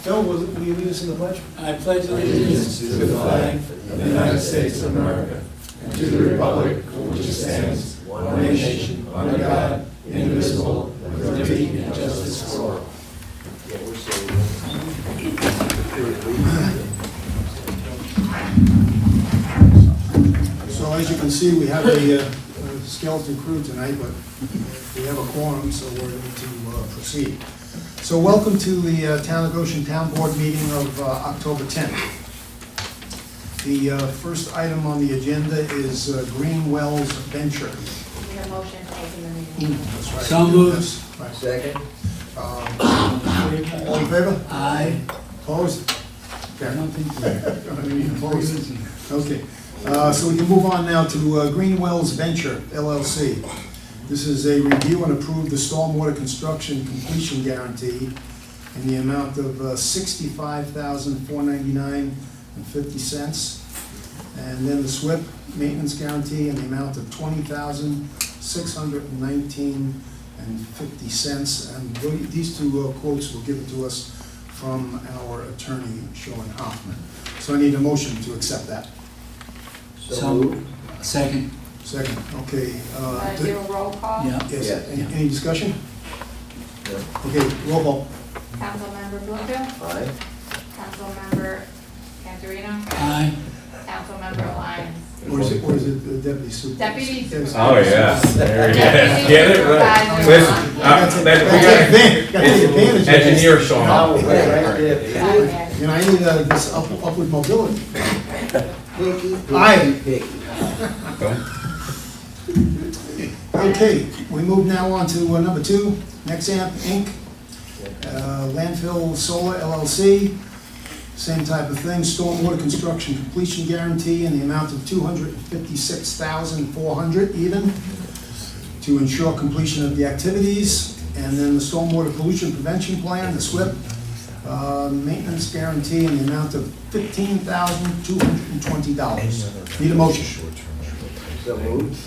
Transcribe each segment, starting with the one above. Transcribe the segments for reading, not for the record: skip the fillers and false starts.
Phil, will you lead us in the pledge? I pledge allegiance to the flag of the United States of America and to the republic for which it stands, one nation, under God, indivisible, with liberty and justice for all. So as you can see, we have a skeleton crew tonight, but we have a quorum, so we're able to proceed. So welcome to the Town of Goshen Town Board meeting of October 10th. The first item on the agenda is Greenwell's Venture. Need a motion to open the meeting. That's right. So moved. Yes, right. Second. All in favor? Aye. Opposed? I Okay. don't think Any opposed? Okay. So we can move on now to Greenwell's Venture, LLC. This is a review and approve the stormwater construction completion guarantee in the amount of $65,499.50. And then the SWIP maintenance guarantee in the amount of $20,619.50. And these two quotes were given to us from our attorney, Sean Hoffman. So I need a motion to accept that. so moved. Second. Second, okay. Do a roll call. Yeah. Yes, Yeah. any discussion? Yeah. Okay, roll call. Councilmember Bloomfield, Aye. Councilmember Cantorino, Aye. Councilmember Lyons. Or is it the deputy supervisor? Deputy Yes. supervisor. Oh, yeah, there you go. Deputy Get it? supervisor. Listen, Gotta then we take advantage, gotta take advantage of this. engineer Sean. Oh, right there. You know, I need this upward mobility. Picky, Aye. picky. Okay, we move now on to number 2, Nexamp Inc., Landfill Solar LLC, same type of thing, stormwater construction completion guarantee in the amount of $256,400 even to ensure completion of the activities, and then the stormwater pollution prevention plan, the SWIP, maintenance guarantee in the amount of $15,220. Need a motion? So moved.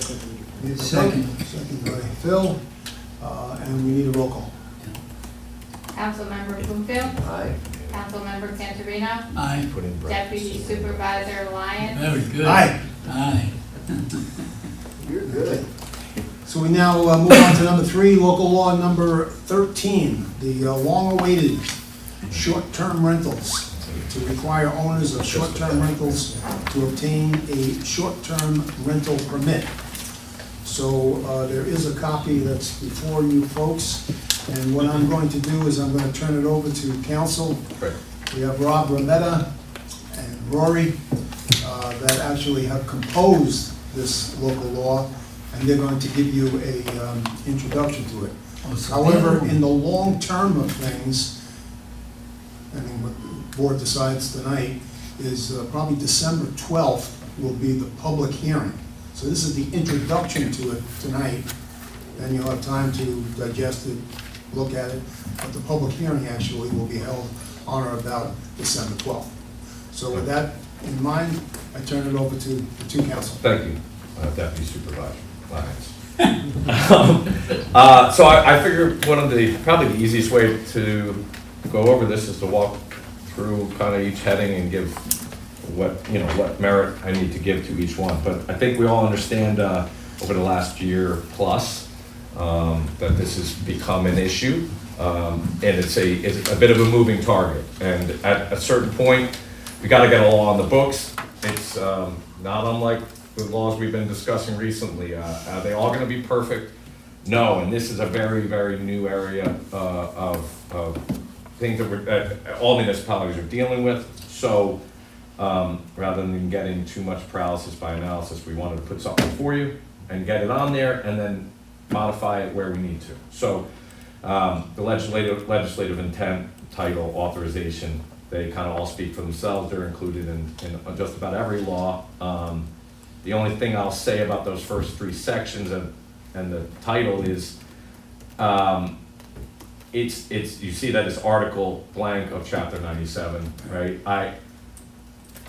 Need a Second. Second by Phil, and we need a roll call. Councilmember Bloomfield, Aye. Councilmember Cantorino, Aye. Deputy Supervisor Lyons. Very good. Aye. Aye. You're good. So we now move on to number 3, local law number 13, the long-awaited short-term rentals, to require owners of short-term rentals to obtain a short-term rental permit. So there is a copy that's before you folks, and what I'm going to do is I'm going to turn it over to council. Right. We have Rob Rametta and Rory that actually have composed this local law, and they're going to give you a introduction to it. Oh, so However, they- in the long term of things, I mean, what the board decides tonight is probably December 12th will be the public hearing. So this is the introduction to it tonight, then you'll have time to digest it, look at it, but the public hearing actually will be held on or about December 12th. So with that in mind, I turn it over to the two council. Thank you, Deputy Supervisor Lyons. So I figured one of probably the easiest way to go over this is to walk through kind of each heading and give what merit I need to give to each one. But I think we all understand over the last year plus that this has become an issue, and it's a bit of a moving target. And at a certain point, we got to get a law on the books. It's not unlike the laws we've been discussing recently. Are they all going to be perfect? No, and this is a very, very new area of things that all municipalities are dealing with. So rather than getting too much paralysis by analysis, we wanted to put something for you and get it on there and then modify it where we need to. So the legislative intent, title, authorization, they kind of all speak for themselves. They're included in just about every law. The only thing I'll say about those first 3 sections and the title is it's you see that it's article blank of chapter 97, right?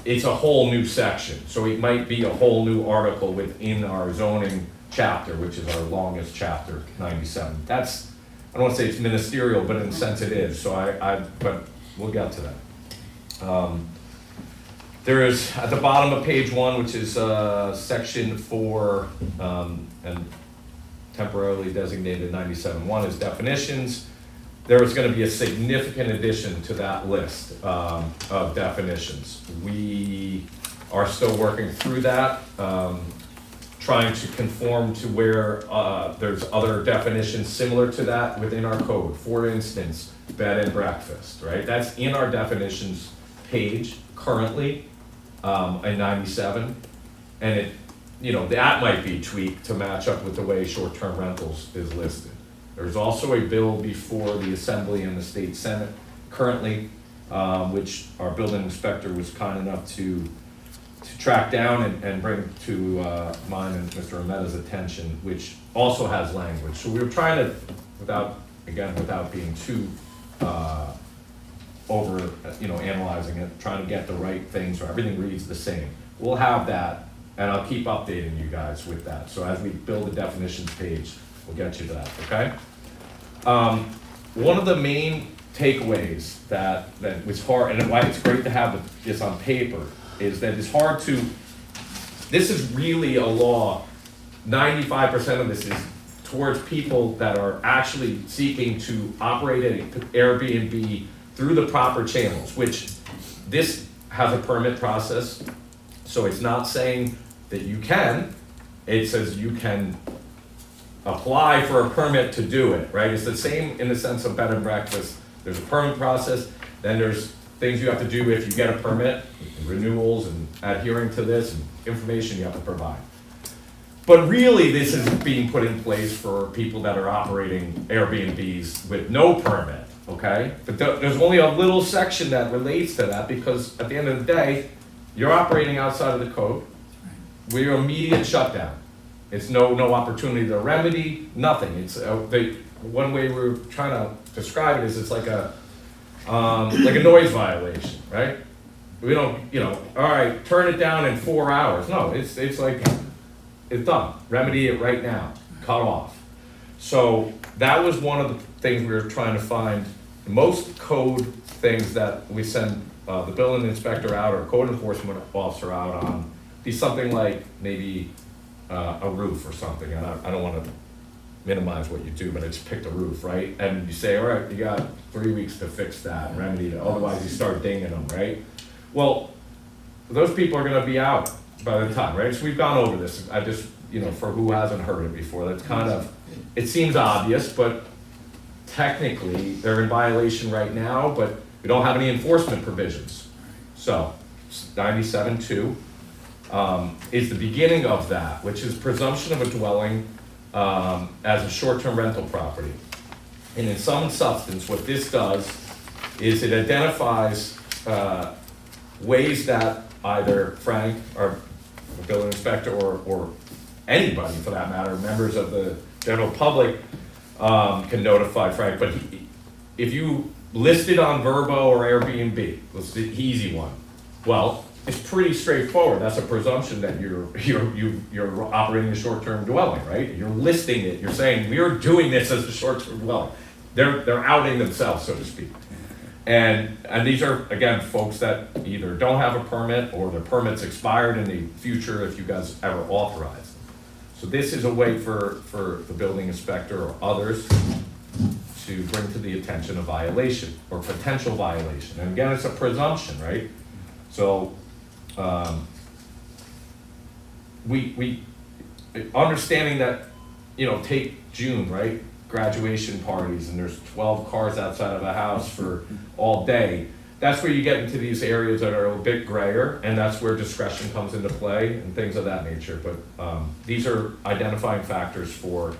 It's a whole new section, so it might be a whole new article within our zoning chapter, which is our longest chapter, 97. That's I don't want to say it's ministerial, but in a sense it is, so but we'll get to that. There is, at the bottom of page 1, which is section 4, and temporarily designated 97.1 is definitions, there is going to be a significant addition to that list of definitions. We are still working through that, trying to conform to where there's other definitions similar to that within our code. For instance, bed and breakfast, right? That's in our definitions page currently in 97, and it, you know, that might be tweaked to match up with the way short-term rentals is listed. There's also a bill before the Assembly and the State Senate currently, which our building inspector was kind enough to track down and bring to mine and Mr. Ahmed's attention, which also has language. So we were trying to, without being too over, analyzing it, trying to get the right things so everything reads the same. We'll have that, and I'll keep updating you guys with that. So as we build the definitions page, we'll get you to that, okay? One of the main takeaways that was hard, and why it's great to have this on paper, is that it's hard to, this is really a law, 95% of this is towards people that are actually seeking to operate an Airbnb through the proper channels, which this has a permit process, so it's not saying that you can, it says you can apply for a permit to do it, right? It's the same in the sense of bed and breakfast. There's a permit process, then there's things you have to do if you get a permit, renewals and adhering to this, and information you have to provide. But really, this is being put in place for people that are operating Airbnbs with no permit, okay? But there's only a little section that relates to that, because at the end of the day, you're operating outside of the code. We're immediate shutdown. It's no opportunity to remedy, nothing. It's one way we're trying to describe it is it's like a noise violation, right? We don't, all right, turn it down in 4 hours. No, it's like, it's done. Remedy it right now, cut off. So that was one of the things we were trying to find. Most code things that we send the building inspector out or code enforcement officer out on be something like maybe a roof or something. And I don't want to minimize what you do, but I just picked a roof, right? And you say, all right, you got 3 weeks to fix that, remedy it, otherwise you start dinging them, right? Well, those people are gonna be out by the time, right? So we've gone over this, I just, for who hasn't heard it before, that's kind of, it seems obvious, but technically, they're in violation right now, but we don't have any enforcement provisions. So, 97.2 is the beginning of that, which is presumption of a dwelling as a short-term rental property. And in sum and substance, what this does is it identifies ways that either Frank, or the building inspector, or anybody for that matter, members of the general public can notify Frank. But if you list it on Verbo or Airbnb, that's the easy one. Well, it's pretty straightforward. That's a presumption that you're operating a short-term dwelling, right? You're listing it. You're saying we're doing this as a short-term dwelling. They're outing themselves, so to speak. And these are, again, folks that either don't have a permit or their permit's expired in the future if you guys ever authorize them. So this is a way for the building inspector or others to bring to the attention a violation or potential violation. And again, it's a presumption, right? So we understanding that, take June, right? Graduation parties, and there's 12 cars outside of a house for all day. That's where you get into these areas that are a bit grayer, and that's where discretion comes into play and things of that nature. But these are identifying factors for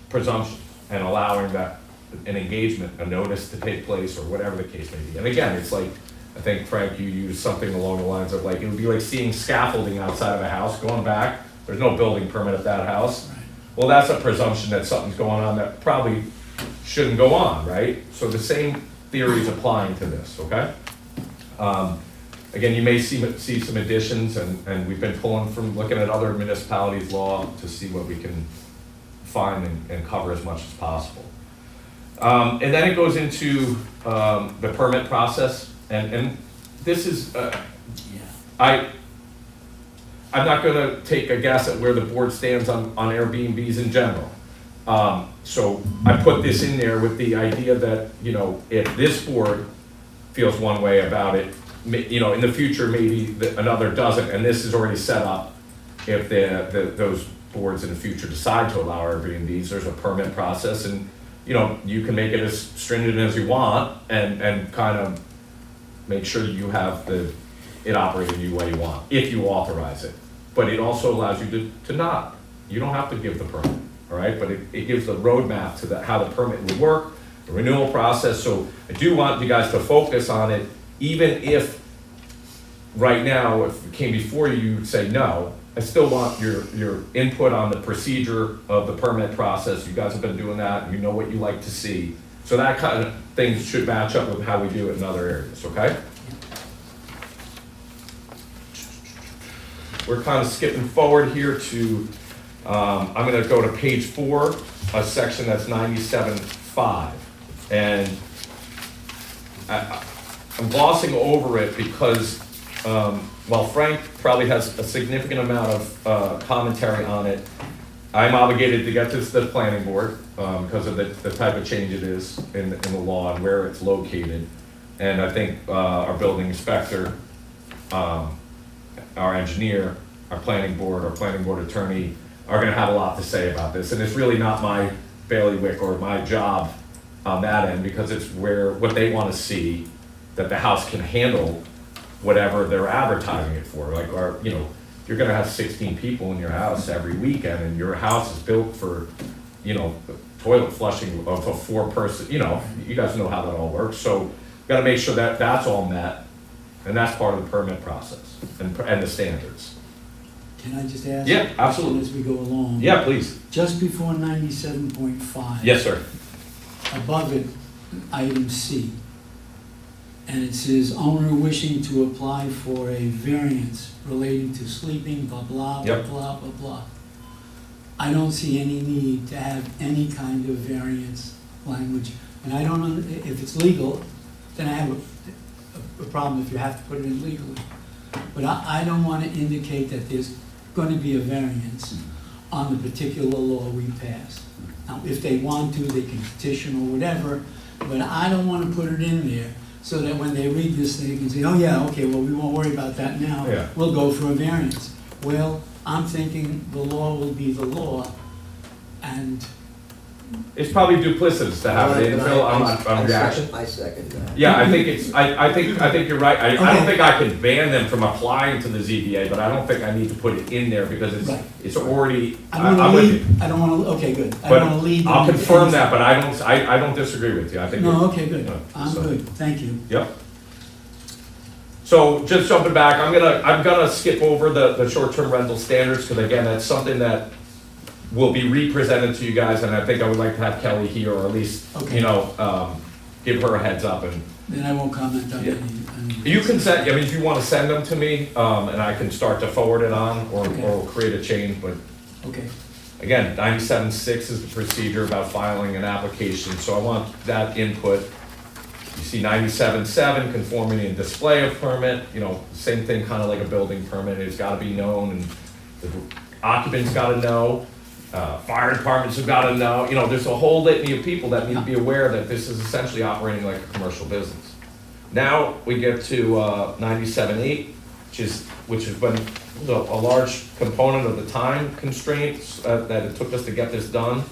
presumption and allowing that an engagement, a notice to take place, or whatever the case may be. And again, it's like, I think, Frank, you used something along the lines of like, it would be like seeing scaffolding outside of a house, going back, there's no building permit at that house. Well, that's a presumption that something's going on that probably shouldn't go on, right? So the same theory is applying to this, okay? Again, you may see some additions, and we've been pulling from looking at other municipalities' law to see what we can find and cover as much as possible. And then it goes into the permit process, and this is, I'm not gonna take a guess at where the board stands on Airbnbs in general. So I put this in there with the idea that, you know, if this board feels one way about it, you know, in the future, maybe another doesn't, and this is already set up. If those boards in the future decide to allow Airbnbs, there's a permit process, and, you know, you can make it as stringent as you want, and kind of make sure you have it operating the way you want, if you authorize it. But it also allows you to not. You don't have to give the permit, all right? But it gives the roadmap to how the permit would work, the renewal process. So I do want you guys to focus on it, even if right now, if it came before you, you'd say no. I still want your input on the procedure of the permit process. You guys have been doing that, and you know what you like to see. So that kind of thing should match up with how we do it in other areas, okay? We're kind of skipping forward here to, I'm gonna go to page 4, a section that's 97.5. And I'm glossing over it because while Frank probably has a significant amount of commentary on it, I'm obligated to get this to the planning board because of the type of change it is in the law and where it's located. And I think our building inspector, our engineer, our planning board attorney are gonna have a lot to say about this. And it's really not my bailiwick or my job on that end, because it's what they wanna see, that the house can handle whatever they're advertising it for. Like, or, you know, if you're gonna have 16 people in your house every weekend, and your house is built for, you know, toilet flushing of a 4-person, you know, you guys know how that all works. So, gotta make sure that that's all met, and that's part of the permit process and the standards. Can I just ask? Yeah, absolutely. As we go along? Yeah, please. Just before 97.5. Yes, sir. Above it, item C. And it says, owner wishing to apply for a variance relating to sleeping, blah, blah, blah, Yep. blah, blah, blah. I don't see any need to have any kind of variance language. And I don't know, if it's legal, then I have a problem if you have to put it in legally. But I don't want to indicate that there's going to be a variance on the particular law we pass. Now, if they want to, they can petition or whatever, but I don't want to put it in there so that when they read this, they can say, oh yeah, okay, well, we won't worry about that now. Yeah. We'll go for a variance. Well, I'm thinking the law will be the law, and It's probably duplicitous to have it in, Phil, on reaction. I second that. Yeah, I think it's, I think you're right. I don't Okay. think I can ban them from applying to the ZBA, but I don't think I need to put it in there because Right. it's already, I don't I'm want to with you. lead, I don't want to, okay, good. I But don't want to lead. I'll them into confirm anything. that, but I don't disagree with you. I think. No, you're- okay, good. yeah, I'm so- good, thank you. Yep. So just jumping back, I'm gonna skip over the short-term rental standards, because again, that's something that will be re-presented to you guys, and I think I would like to have Kelly here, or at least, Okay. you know, give her a heads up. And Then I won't comment on Yeah. any. you can send, I mean, if you wanna send them to me, and I can start to forward it on, or Okay. create a change, but Okay, again, 97.6 is the procedure about filing an application, so I want that input. You see 97.7, conformity and display of permit, you know, same thing, kind of like a building permit, it's gotta be known, and the occupant's gotta know, fire departments have gotta know, you know, there's a whole litany of people that need to be aware that this is essentially operating like a commercial business. Now, we get to 97.8, which has been a large component of the time constraints that it took us to get this done.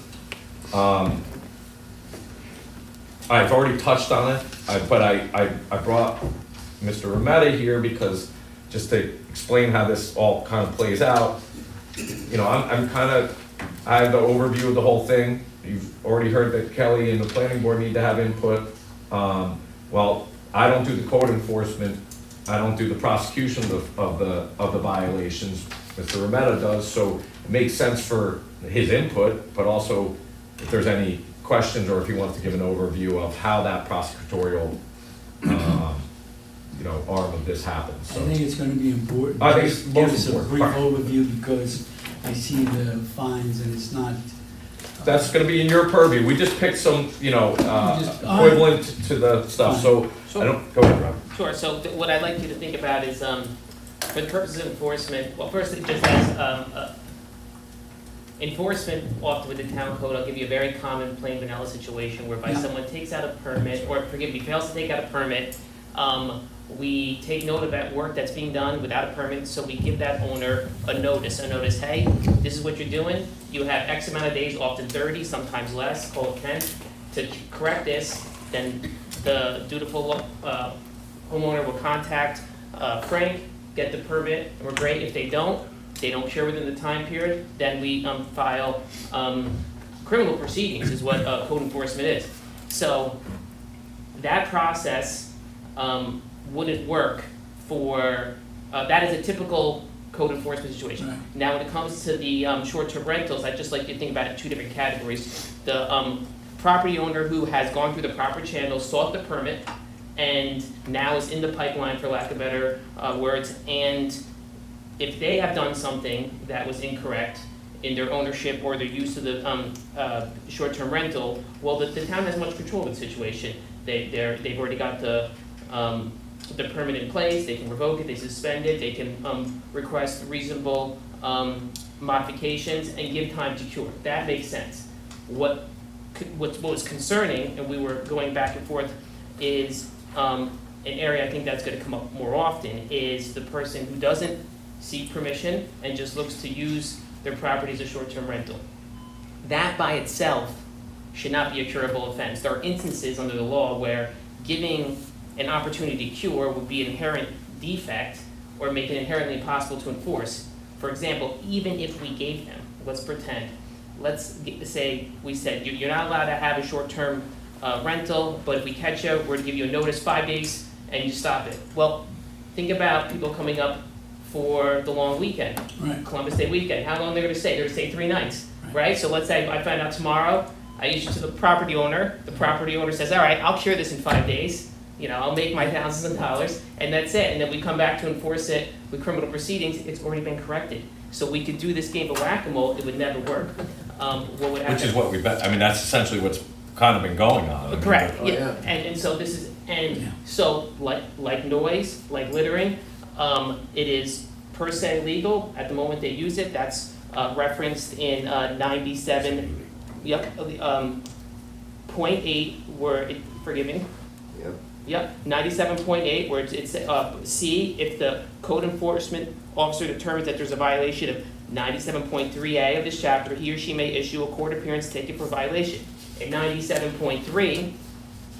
I've already touched on it, but I brought Mr. Remetta here because, just to explain how this all kind of plays out, you know, I have the overview of the whole thing. You've already heard that Kelly and the planning board need to have input. Well, I don't do the code enforcement, I don't do the prosecution of the violations, Mr. Remetta does, so it makes sense for his input, but also if there's any questions, or if he wants to give an overview of how that prosecutorial, you know, arm of this happens, I so. think it's going to be important. I think it's Just give most us a important. brief overview, because I see the fines and it's not that's gonna be in your purview. We just picked some, you know, equivalent to the stuff, so, I don't, go ahead, Rob. Sure, so what I'd like you to think about is, for the purposes of enforcement, well, first, it just as, enforcement often with the town code, I'll give you a very common plain vanilla situation whereby Yeah. someone takes out a permit, or forgive me, fails to take out a permit. We take note of that work that's being done without a permit, so we give that owner a notice, hey, this is what you're doing, you have X amount of days, often 30, sometimes less, call it 10, to correct this. Then the dutiful homeowner will contact Frank, get the permit, and we're great. If they don't cure within the time period, then we file criminal proceedings, is what code enforcement is. So that process wouldn't work for, that is a typical code enforcement situation. Right. Now, when it comes to the short-term rentals, I'd just like you to think about it in two different categories. The property owner who has gone through the proper channels, sought the permit, and now is in the pipeline, for lack of better words, and if they have done something that was incorrect in their ownership or their use of the short-term rental, well, the town has much control of the situation. They've already got the permit in place, they can revoke it, they suspend it, they can request reasonable modifications and give time to cure. That makes sense. What was concerning, and we were going back and forth, is an area I think that's going to come up more often, is the person who doesn't seek permission and just looks to use their property as a short-term rental. That by itself should not be a curable offense. There are instances under the law where giving an opportunity to cure would be an inherent defect or make it inherently impossible to enforce. For example, even if we gave them, let's pretend, say we said, you're not allowed to have a short-term rental, but if we catch you, we're going to give you a notice 5 days and you stop it. Well, think about people coming up for the long weekend, Right. Columbus Day weekend. How long they're going to stay? They're going to stay 3 nights, right? So let's say I find out tomorrow, I issue to the property owner says, all right, I'll cure this in 5 days, I'll make my thousands of dollars, and that's it. And then we come back to enforce it with criminal proceedings, it's already been corrected. So we could do this game of whack-a-mole, it would never work. What would happen? Which is what we've been, I mean, that's essentially what's kind of been going on. I mean, Correct, Oh, yeah, yeah. and so this is, Yeah. so like noise, like littering, it is per se legal at the moment they use it. That's referenced in 97, .8, where it, forgive me. Yep. Yep, 97.8, where it's C, if the code enforcement officer determines that there's a violation of 97.3A of this chapter, he or she may issue a court appearance ticket for violation. And 97.3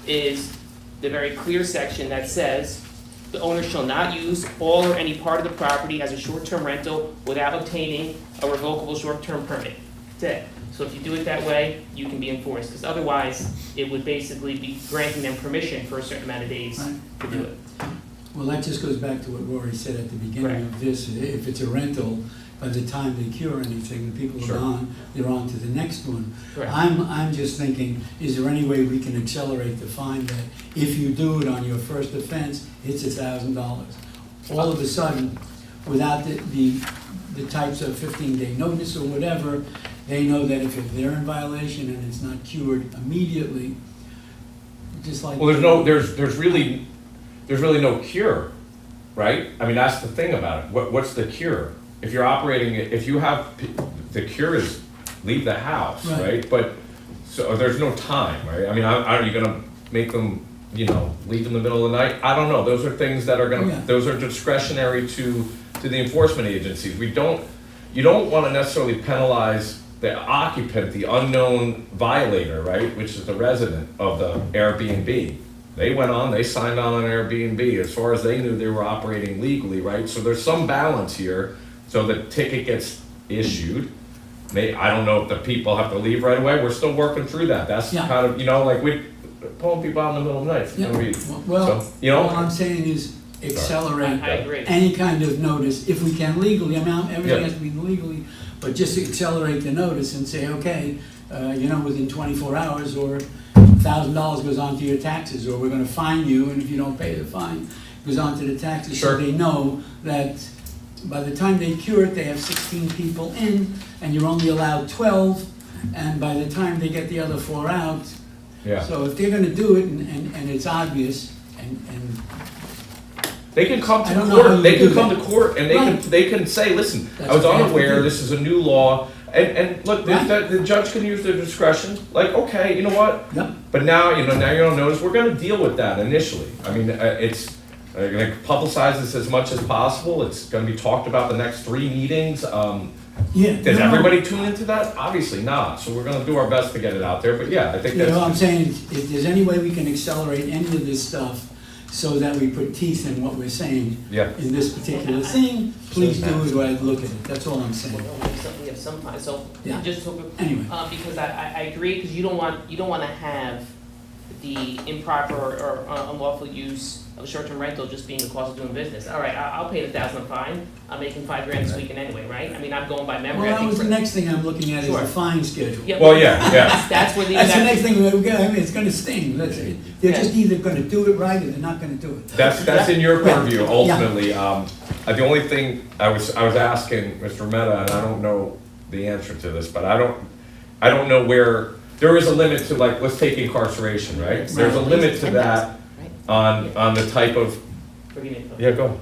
is the very clear section that says the owner shall not use all or any part of the property as a short-term rental without obtaining a revocable short-term permit. That's it. So if you do it that way, you can be enforced, because otherwise, it would basically be granting them permission for a certain amount of days Right. to do it. Well, that just goes back to what Rory said at the beginning of this. If it's a rental, by the time they cure anything, the people Sure. are on, they're on to the next one. Correct. I'm just thinking, is there any way we can accelerate the fine that if you do it on your first offense, it's $1,000? All of a sudden, without the types of 15-day notice or whatever, they know that if they're in violation and it's not cured immediately, just like. Well, there's really no cure, right? I mean, that's the thing about it. What's the cure? If you're operating, if you have, the cure is leave the house, Right. right? But, so there's no time, right? I mean, are you gonna make them, leave in the middle of the night? I don't know. Those are things that are Yeah. those are discretionary to the enforcement agencies. You don't wanna necessarily penalize the occupant, the unknown violator, right? Which is the resident of the Airbnb. They went on, they signed on an Airbnb. As far as they knew, they were operating legally, right? So there's some balance here. So the ticket gets issued. I don't know if the people have to leave right away. We're still working through that. That's Yeah. kind of, like we pulling people out in the middle of the night. Yeah, well, So, all I'm saying is accelerate I agree. any kind of notice, if we can legally, I mean, everything Yeah. has to be legally, but just to accelerate the notice and say, okay, within 24 hours, or $1,000 goes on to your taxes, or we're gonna fine you, and if you don't pay the fine, it goes on to the taxes. Sure. So they know that by the time they cure it, they have 16 people in, and you're only allowed 12, and by the time they get the other 4 out, Yeah. so if they're gonna do it and it's obvious, and They can come I to don't know how court, you they do can come to that. court and Right. they can say, listen, I That's was what they have to unaware, do. this is a new law. And look, Right. the judge can use their discretion, like, okay, you know what? Yep. But now, now you're on notice, we're gonna deal with that initially. I mean, it's, gonna publicize this as much as possible, it's gonna be talked about the next 3 meetings. yeah. Does no, everybody tune into that? Obviously not, so we're gonna do our best to get it out there, but yeah, I think You know, I'm that's, saying, if there's any way we can accelerate any of this stuff so that we put teeth in what we're saying yeah. in this particular thing, please do it or I'd look at it, that's all I'm saying. We have some time, so, Yeah. just so, Anyway. because I agree, because you don't want to have the improper or unlawful use of short-term rental just being the cost of doing business. All right, I'll pay the $1,000 fine, I'm making $5,000 this weekend anyway, right? I mean, I'm going by memory. Well, I that think was the for- next thing I'm looking at is Sure. the fine schedule. Yeah, Well, yeah. That's where the. That's the next thing we're gonna, I mean, it's gonna sting, they're just either gonna do it right or they're not gonna do it. That's in your Right. purview Yeah. ultimately. The only thing I was asking Mr. Mehta, and I don't know the answer to this, but I don't know where, there is a limit to, like, let's take incarceration, right? There's a Right. limit to that Right. on the type of, Forgive me. yeah, go.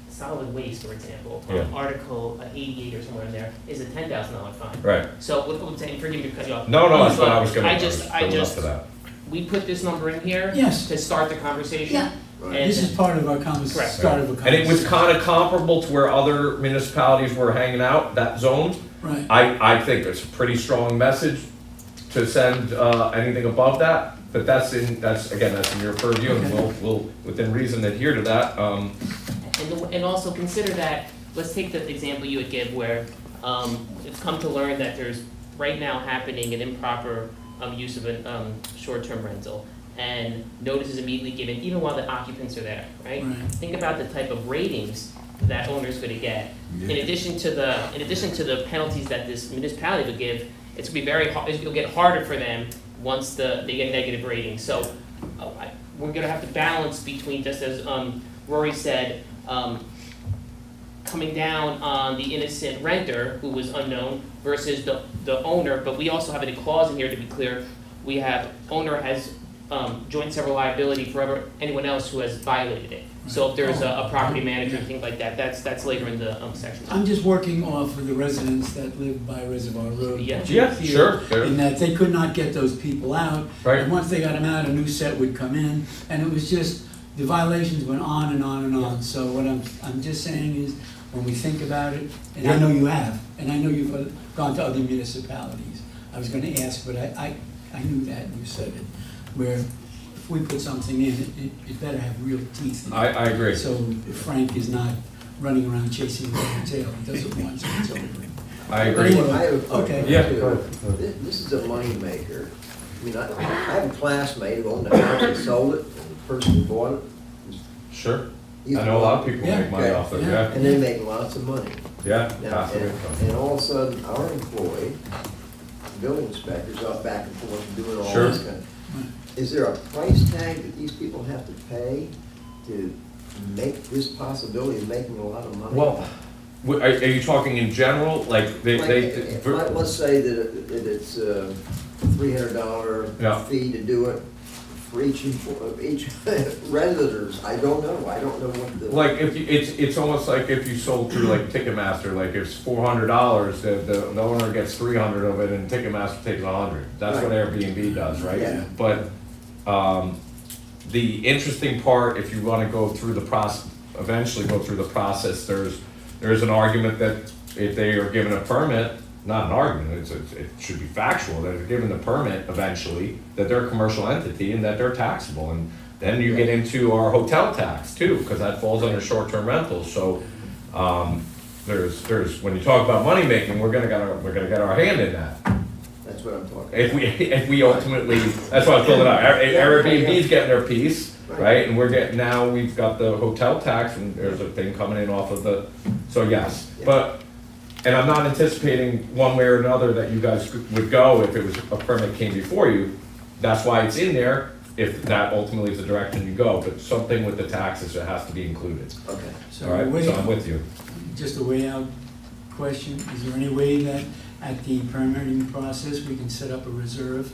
Solid waste, for example, Yeah. Article 88 or somewhere in there is a $10,000 fine. Right. So what I'm saying, forgive me to cut you off. No, that's what I was gonna, I just, building up to that. we put this number in here. Yes. To start the conversation. Yeah. And This is part of our Correct. start of a And it was conversation. kind of comparable to where other municipalities were hanging out, that zone. Right, I think it's a pretty strong message to send anything above that, but that's in your purview, and Okay. we'll within reason adhere to that. And also consider that, let's take the example you would give where it's come to learn that there's right now happening an improper use of a short-term rental, and notice is immediately given even while the occupants are there, right? Right. Think about the type of ratings that owner's gonna get. In addition to the penalties that this municipality would give, it's gonna be very hard, it'll get harder for them once they get negative ratings. So we're gonna have to balance between, just as Rory said, coming down on the innocent renter who was unknown versus the owner, but we also have a clause in here to be clear. We have owner has joint several liability for anyone else who has violated it. So if there's a property manager and things like that, that's later in the section. I'm just working off of the residents that live by Reservoir Road. Yeah. Yeah, here, sure. In that they could not get those people out. Right. And once they got them out, a new set would come in, and it was just, the violations went on and on and on. So what I'm just saying is, when we think about it, and I know you have, and I know you've gone to other municipalities. I was gonna ask, but I knew that, and you said it, where if we put something in, it better have real teeth in it. I agree. So Frank is not running around chasing the tail, he does it once and it's over. I agree. Anyway, I have a question. okay. Yeah, too. go ahead. This is a money maker. I mean, I have a classmate who owned a house and sold it, and the person who bought it. Sure. he's I know a lot of people Yeah. make money off of it, Yeah. yeah. And they make lots of money. Yeah, Now, passive income. and all of a sudden, our employee, building inspectors, are back and forth and doing all Sure. this kind of. Is there a price tag that these people have to pay to make this possibility of making a lot of money? Well, are you talking in general, like Let's say that it's a $300 Yeah. fee to do it for each residents. I don't know what the. like, if you, it's almost like if you sold through like Ticketmaster, like if it's $400, the owner gets 300 of it and Ticketmaster takes 100. That's what Airbnb does, right? Yeah. But the interesting part, if you want to go through the process, eventually go through the process, there's an argument that if they are given a permit, not an argument, it should be factual, that if they're given the permit eventually, that they're a commercial entity and that they're taxable. And then you get into our hotel tax too, because that falls under short-term rentals. So there's when you talk about money making, we're gonna get our hand in that. That's what I'm talking. If we ultimately, that's why I was building up. Airbnb's getting their piece, right? And we've got the hotel tax, and there's a thing coming in off of the, so yes. But, and I'm not anticipating one way or another that you guys would go if it was a permit came before you. That's why it's in there, if that ultimately is the direction you go. But something with the taxes, it has to be included. Okay. So All right, so I'm with you. just a way out question, is there any way that at the permitting process, we can set up a reserve.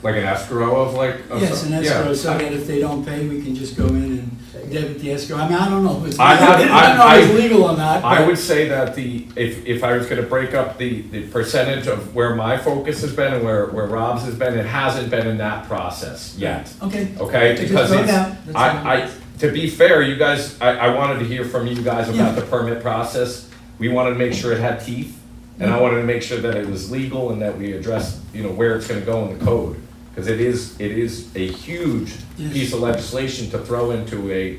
Like an escrow of like? of Yes, some- an yeah. escrow, so that if they don't pay, we can just go in and debit the escrow. I mean, I don't know if it's, I have- I don't know if it's legal or not. I but- would say that if I was gonna break up the percentage of where my focus has been and where Rob's has been, it hasn't been in that process yet. Okay. Okay, Just because throw it it's, out. That's all. I, to be fair, you guys, I wanted to hear from you guys about the permit process. We wanted to make sure it had teeth, and I wanted to make sure that it was legal and that we addressed, where it's gonna go in the code. Because it is a huge Yes. piece of legislation to throw into a,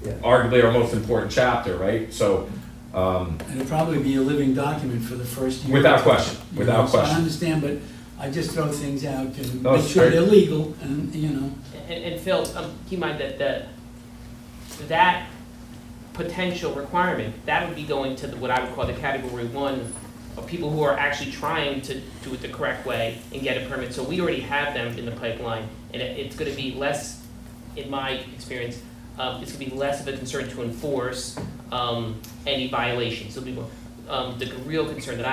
Yeah. arguably our most important chapter, right? So, It'll probably be a living document for the first year. Without question, You without know, so question. I understand, but I just throw things out and No, make it's sure great. they're legal and, And Phil, keep in mind that that potential requirement, that would be going to what I would call the category 1 of people who are actually trying to do it the correct way and get a permit. So we already have them in the pipeline, and it's gonna be less, in my experience, it's gonna be less of a concern to enforce any violations. It'll be more, the real concern that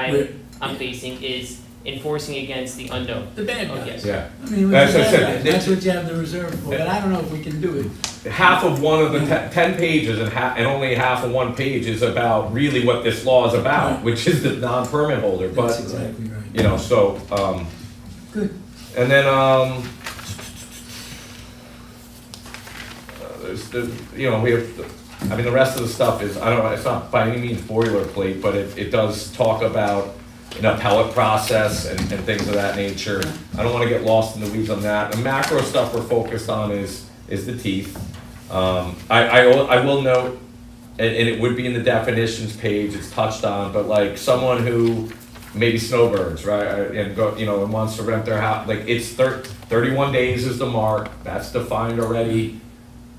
I'm facing is enforcing against the unknown. the bad Oh, guys. yes. yeah. I mean, That's what I the said. bad guys. That's what you have the reserve for, but I don't know if we can do it. Half of one of the 10 pages and only half of one page is about really what this law is about, Right. which is the non-permit holder, That's but, exactly right. so, Good. and then, we have, the rest of the stuff is, it's not by any means boilerplate, but it does talk about an appellate process and things of that nature. I don't wanna get lost in the weeds on that. The macro stuff we're focused on is the teeth. I will note, and it would be in the definitions page, it's touched on, but like someone who, maybe snowbirds, right, and go, and wants to rent their house, like it's 31 days is the mark, that's defined already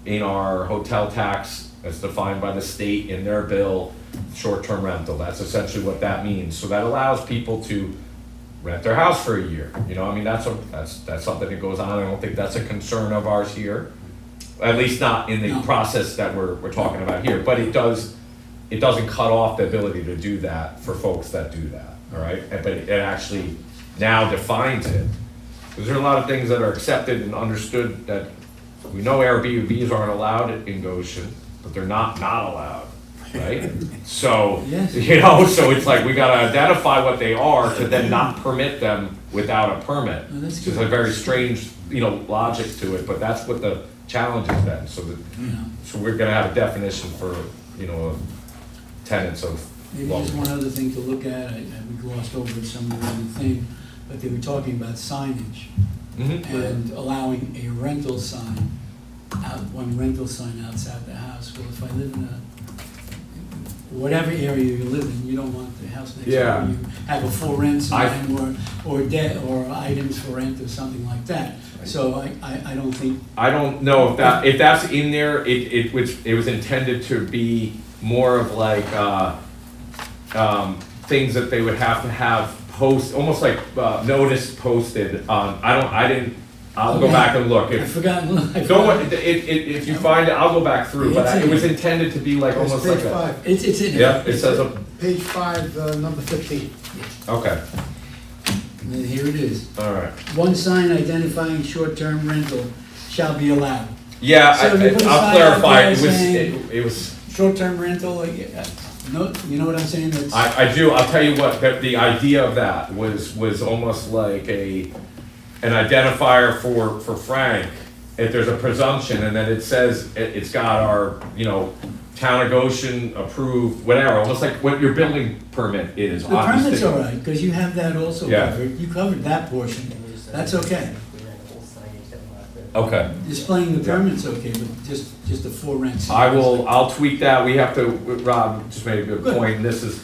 in our hotel tax, that's defined by the state in their bill, short-term rental, that's essentially what that means. So that allows people to rent their house for a year, that's something that goes on, I don't think that's a concern of ours here. At least not in the No. process that we're talking about here, but it doesn't cut off the ability to do that for folks that do that, all right? But it actually now defines it. Because there are a lot of things that are accepted and understood that we know Airbnbs aren't allowed in Goshen, but they're not allowed, right? So, Yes. so it's like we gotta identify what they are to then not permit them without a permit. Oh, that's Which is good. a very strange, logic to it, but that's what the challenge has been, so we're gonna have a definition for, tenants of Maybe long. just one other thing to look at, we glossed over some of the thing, but they were talking about signage Mhm. and allowing a rental sign, one rental sign outside the house. Well, if I live in whatever area you live in, you don't want the house next Yeah. door, you have a full rent sign or items for rent or something like that. So I don't think, I don't know if that's in there, it was intended to be more of like, things that they would have to have almost like, notice posted on, I'll go Okay. back and look. I've forgotten. If you find it, I'll go back through, but it was intended to be like, It's almost like page a. 5. It's in Yeah, there. it says, Page 5, number 15. okay, And here it is. all right. One sign identifying short-term rental shall be allowed. Yeah, So you put a I'll sign clarify, out it there was, saying- it was, Short-term rental, no, you know what I'm saying? That's, I do, I'll tell you what, the idea of that was almost like an identifier for Frank, if there's a presumption, and then it says, it's got our, Town of Goshen approved, whatever, almost like what your building permit is. the permit's obviously. all right, because you have that also Yeah. covered. You covered that portion. That's okay. Okay. Displaying the permit's okay, but just the for rent. I'll tweak that, we have to, Rob just made a good Good. point,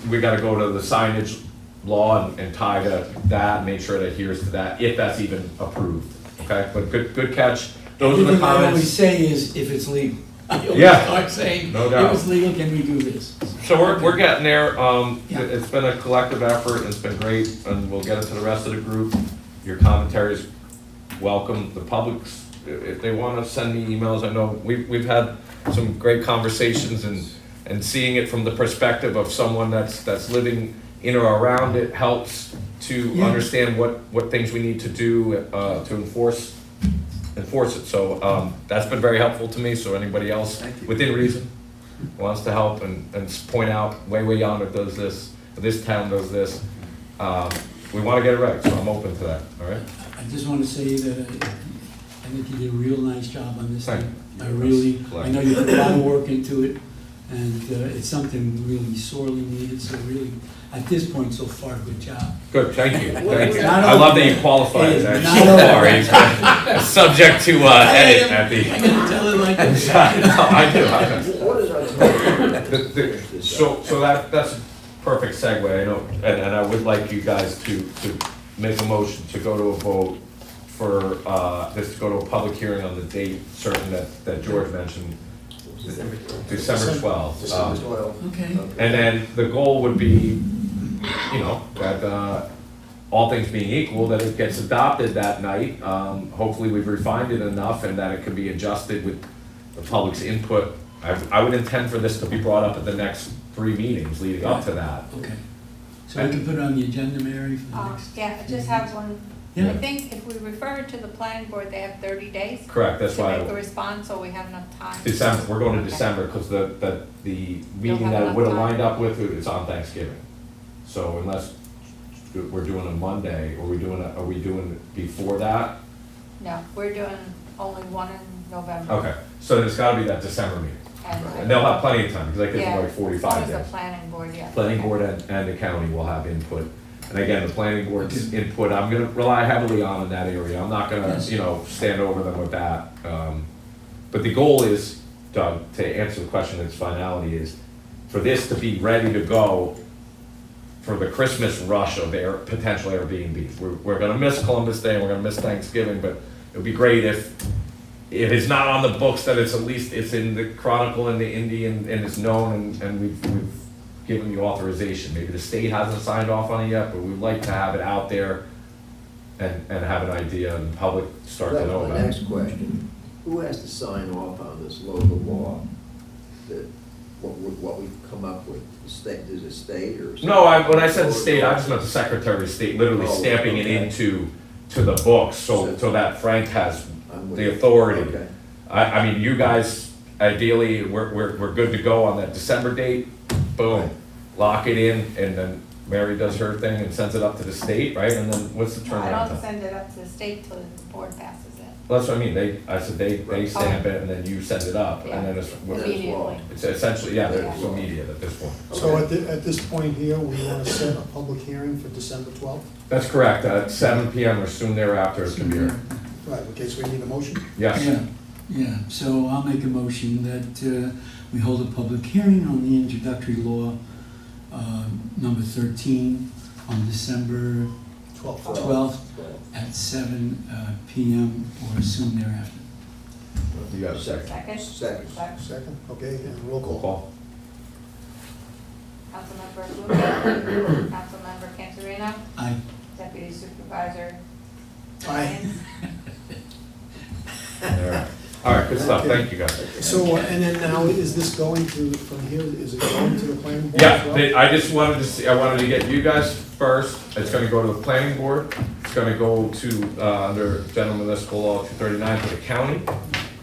we gotta go to the signage law and tie to that, make sure it adheres to that, if that's even approved, okay? But good catch, those are the Everything I always comments. say is if it's legal. I always Yeah. start saying, No if doubt. it's legal, can we do this? So we're getting there, Yeah. it's been a collective effort, it's been great, and we'll get it to the rest of the group. Your commentaries welcome, the public's, if they wanna send me emails, I know we've had some great conversations and seeing it from the perspective of someone that's living in or around it helps to Yeah. understand what things we need to do to enforce it. So that's been very helpful to me, so anybody else within reason wants to help and point out, way yonder does this town does this, we want to get it right, so I'm open to that, all right? I just want to say that I think you did a real nice job on this Thank thing. you. I really, Glad. I know you put a lot of work into it, and it's something really sorely needed, so really, at this point so far, good job. Good, thank you, thank you. Not I love that only- you qualified it, Not actually, only- sorry, it's subject to edit at the. I gotta tell it like this. No, I do. What is our time? So that's a perfect segue, I know, and I would like you guys to make a motion to go to a vote for, this to go to a public hearing on the date certain that George mentioned, December 12th. December 12th. Okay. And then the goal would be, you know, that, all things being equal, that it gets adopted that night. Hopefully we've refined it enough and that it can be adjusted with the public's input. I would intend for this to be brought up at the next 3 meetings leading up to that. Okay. So we can put it on the agenda, Mary, for the next? Yeah, I just have one. Yeah. I think if we refer it to the planning board, they have 30 days. Correct, that's To why. make a response, so we have enough time. December, we're going to Okay. December, because the meeting have that it enough would have time. lined up with is on Thanksgiving. So unless we're doing a Monday, are we doing it before that? No, we're doing only one in November. Okay, so then it's gotta be that December meeting. And And they'll have plenty of time, because that gives Yeah, them like as 45 long as days. the planning board, yeah. Planning board and the county will have input. And again, the planning board's input, I'm gonna rely heavily on in that area. I'm not gonna, Yes. stand over them with that. But the goal is, Doug, to answer the question, its finality is, for this to be ready to go for the Christmas rush of potential Airbnbs. We're gonna miss Columbus Day and we're gonna miss Thanksgiving, but it would be great if it's not on the books, that it's at least, it's in the Chronicle and the Indy and it's known and we've given the authorization. Maybe the state hasn't signed off on it yet, but we'd like to have it out there and have an idea and the public start to That's know my about it. next question. Who has to sign off on this local law, that, what we've come up with? The state, is it state or? No, when I said the state, I just meant the Secretary of State literally Oh, stamping it okay. to the books, so that Frank has I'm with the you. authority. Okay. I mean, you guys, ideally, we're good to go on that December date, boom, lock it in, and then Mary does her thing and sends it up to the state, right? And then what's the No, I turnaround don't time? send it up to the state till the board passes it. Well, that's what I mean, I said they stamp it and then you send it up, and then it's, Yeah. Immediately. it's essentially, yeah, Yeah. it's immediate at this point. So at this point here, we want to set a public hearing for December 12th? That's correct, at 7 PM or soon thereafter, it can be here. Right, okay, so we need a motion? Yes. Yeah, so I'll make a motion that we hold a public hearing on the introductory law, number 13, on December 12th. 12th at 7 PM or soon thereafter. You got a second. Second? Second. Second, okay, and roll Roll call. call. Councilmember Blumer, Councilmember Cantorino, Aye. Deputy Supervisor Aye. Lyons. All right, good stuff, thank you guys. So, and then now, is this going to, from here, is it going to the planning board as Yeah, well? I just wanted to see, I wanted to get you guys first. It's gonna go to the planning board. It's gonna go to, under General Municipal Law 239 to the county,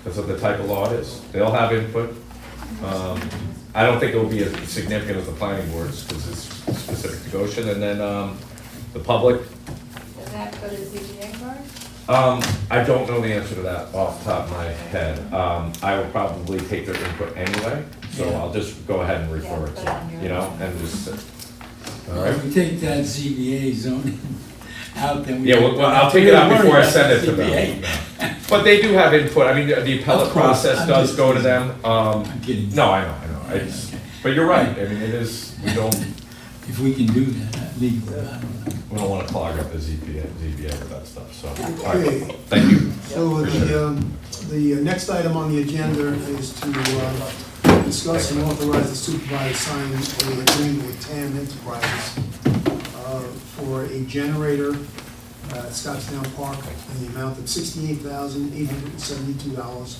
because of the type of law it is. They'll have input. I don't think it'll be as significant as the planning boards, because it's specific to Goshen. And then, the public, Does that go to ZBA board? I don't know the answer to that off the top of my head. I will probably take their input anyway, so Yeah. I'll just go ahead and refer it to, you know, and just, all right? If we take that ZBA zoning out, then we. Yeah, well, I'll take it out before I send it to ZBA. them. But they do have input, I mean, the appellate Of course, process I'm does just go to teasing. them. I'm kidding. No, I know, it's, but you're right, I mean, it is, we don't If we can do that legally, I don't know. wanna clog up the ZBA with that stuff, so. All Okay. right, thank you. So the next item on the agenda is to discuss and authorize the supervisor to sign an agreement with TAM Enterprises for a generator at Scottsdale Park in the amount of $68,872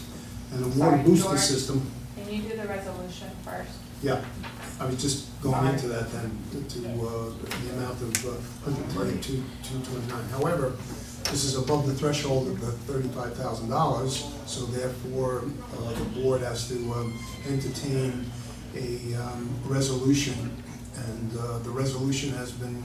and a water Sorry, booster George. system. Can you do the resolution first? Yeah, I was just going into that then, to the amount of 132,229. However, this is above the threshold of the $35,000, so therefore the board has to entertain a resolution, and the resolution has been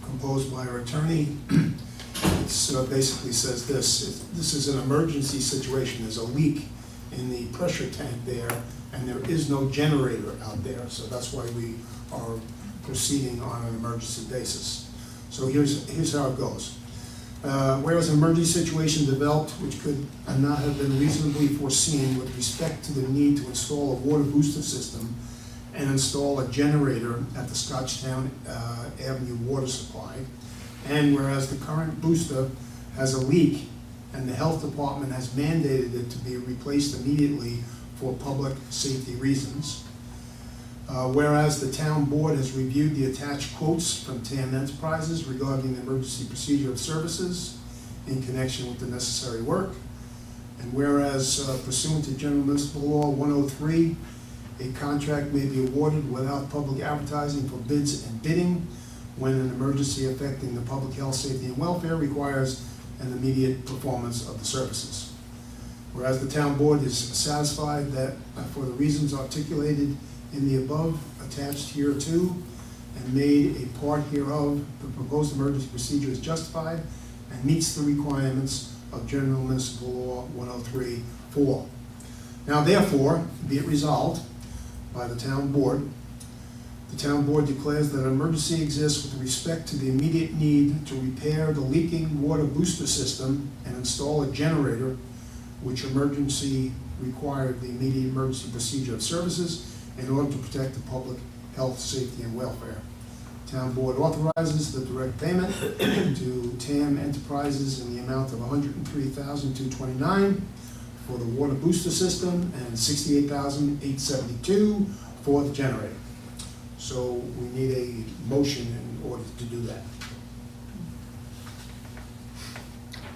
composed by our attorney. It basically says this: this is an emergency situation. There's a leak in the pressure tank there, and there is no generator out there, so that's why we are proceeding on an emergency basis. So here's how it goes. Whereas an emergency situation developed which could not have been reasonably foreseen with respect to the need to install a water booster system and install a generator at the Scotchtown Avenue water supply, and whereas the current booster has a leak and the health department has mandated it to be replaced immediately for public safety reasons. Whereas the town board has reviewed the attached quotes from TAM Enterprises regarding the emergency procedure of services in connection with the necessary work. And whereas pursuant to General Municipal Law 103, a contract may be awarded without public advertising for bids and bidding when an emergency affecting the public health, safety, and welfare requires an immediate performance of the services. Whereas the town board is satisfied that for the reasons articulated in the above attached hereto and made a part hereof, the proposed emergency procedure is justified and meets the requirements of General Municipal Law 103-4. Now therefore, be it resolved by the town board declares that an emergency exists with respect to the immediate need to repair the leaking water booster system and install a generator, which emergency required the immediate emergency procedure of services in order to protect the public health, safety, and welfare. Town board authorizes the direct payment to TAM Enterprises in the amount of $103,229 for the water booster system and $68,872 for the generator. So we need a motion in order to do that.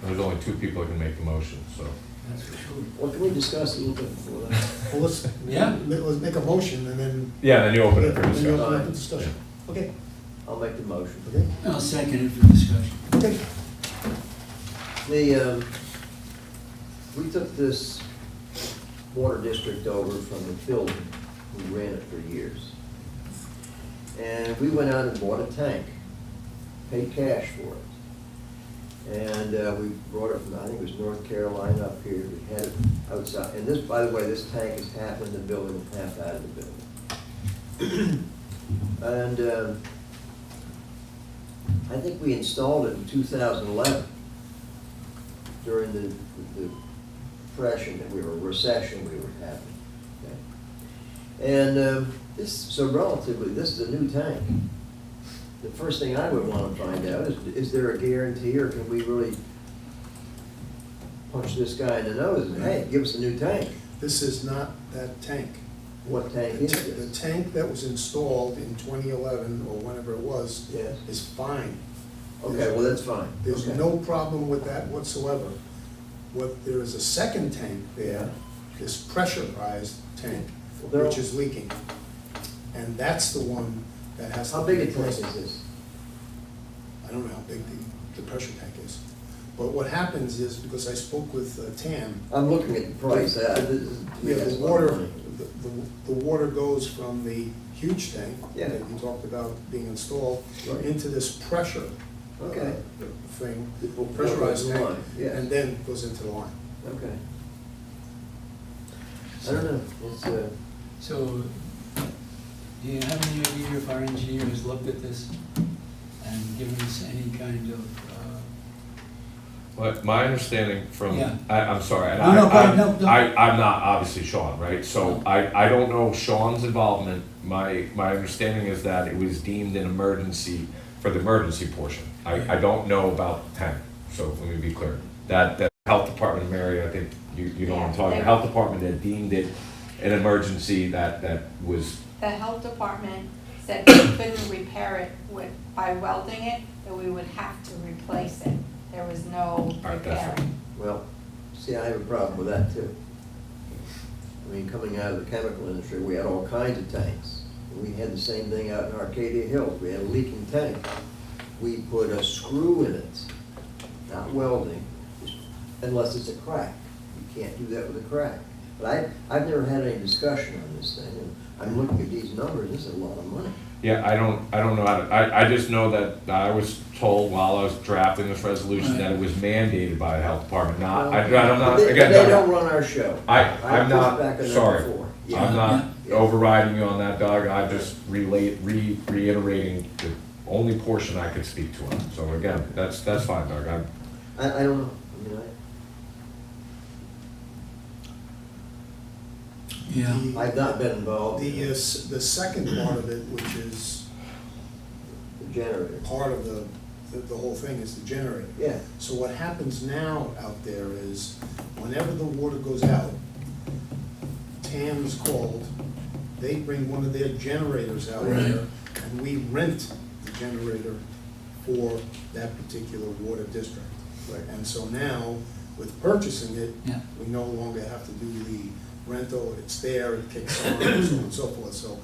There's only two people who can make the motion, so. That's for sure. Well, can we discuss a little bit before that? Well, let's make a motion and then. Yeah, then you open it for Then you discussion. open up the discussion. Okay. I'll make the motion. Okay. I'll second it for discussion. Okay. We took this water district over from the builder who ran it for years. And we went out and bought a tank, paid cash for it. And we brought it from, I think it was North Carolina up here. We had it outside. And this, by the way, this tank is half in the building and half out of the building. And I think we installed it in 2011 during the depression that recession we were having. Okay? And so relatively, this is a new tank. The first thing I would want to find out is there a guarantee, or can we really punch this guy in the nose and, hey, give us a new tank? This is not that tank. What tank is The this? tank that was installed in 2011 or whenever it was Yes. is fine. Okay, well, that's fine. There's Okay. no problem with that whatsoever. There is a second tank there, this pressurized tank, Well, which is leaking. And that's the one that has to How be big a tank replaced. is this? I don't know how big the pressure tank is. But what happens is, because I spoke with TAM, I'm looking at the price. the water goes from the huge tank Yeah. that you talked about being installed Right. into this pressure Okay. thing, It will pressurized go tank, line, yes. and then goes into the line. Okay. I don't know. It's, So, do you have any idea if our engineer has looked at this and given us any kind of, But my understanding from, Yeah. I'm sorry, and No, go ahead, no. I'm not obviously Sean, right? So I don't know Sean's involvement. My understanding is that it was deemed an emergency for the emergency portion. I don't know about the tank, so let me be clear. That health department, Mary, I think you know what I'm talking, the health department that deemed it an emergency that was, The health department said we couldn't repair it by welding it, that we would have to replace it. There was no right, that's repairing. well, see, I have a problem with that too. I mean, coming out of the chemical industry, we had all kinds of tanks. We had the same thing out in Arcadia Hills. We had a leaking tank. We put a screw in it, not welding, unless it's a crack. You can't do that with a crack. But I've never had any discussion on this thing, and I'm looking at these numbers, this is a lot of money. Yeah, I don't know how to, I just know that I was told while I was drafting this resolution that it was mandated by the health department, not, I'm not, They again. don't run our show. I'm I've not, pushed back on that sorry, before. I'm not Yeah. overriding you on that, Doug, I'm just reiterating the only portion I could speak to on it. So again, that's fine, Doug, I don't know, I mean, Yeah. I've not been involved in The second part of it, which is the generator. part of the whole thing, is the generator. Yeah, So what happens now out there is, whenever the water goes out, TAM is called, they bring one of their generators out Right. there, and we rent the generator for that particular water district. right. And so now, with purchasing it, Yeah. we no longer have to do the rental, it's there, it kicks on, and so on and so forth, so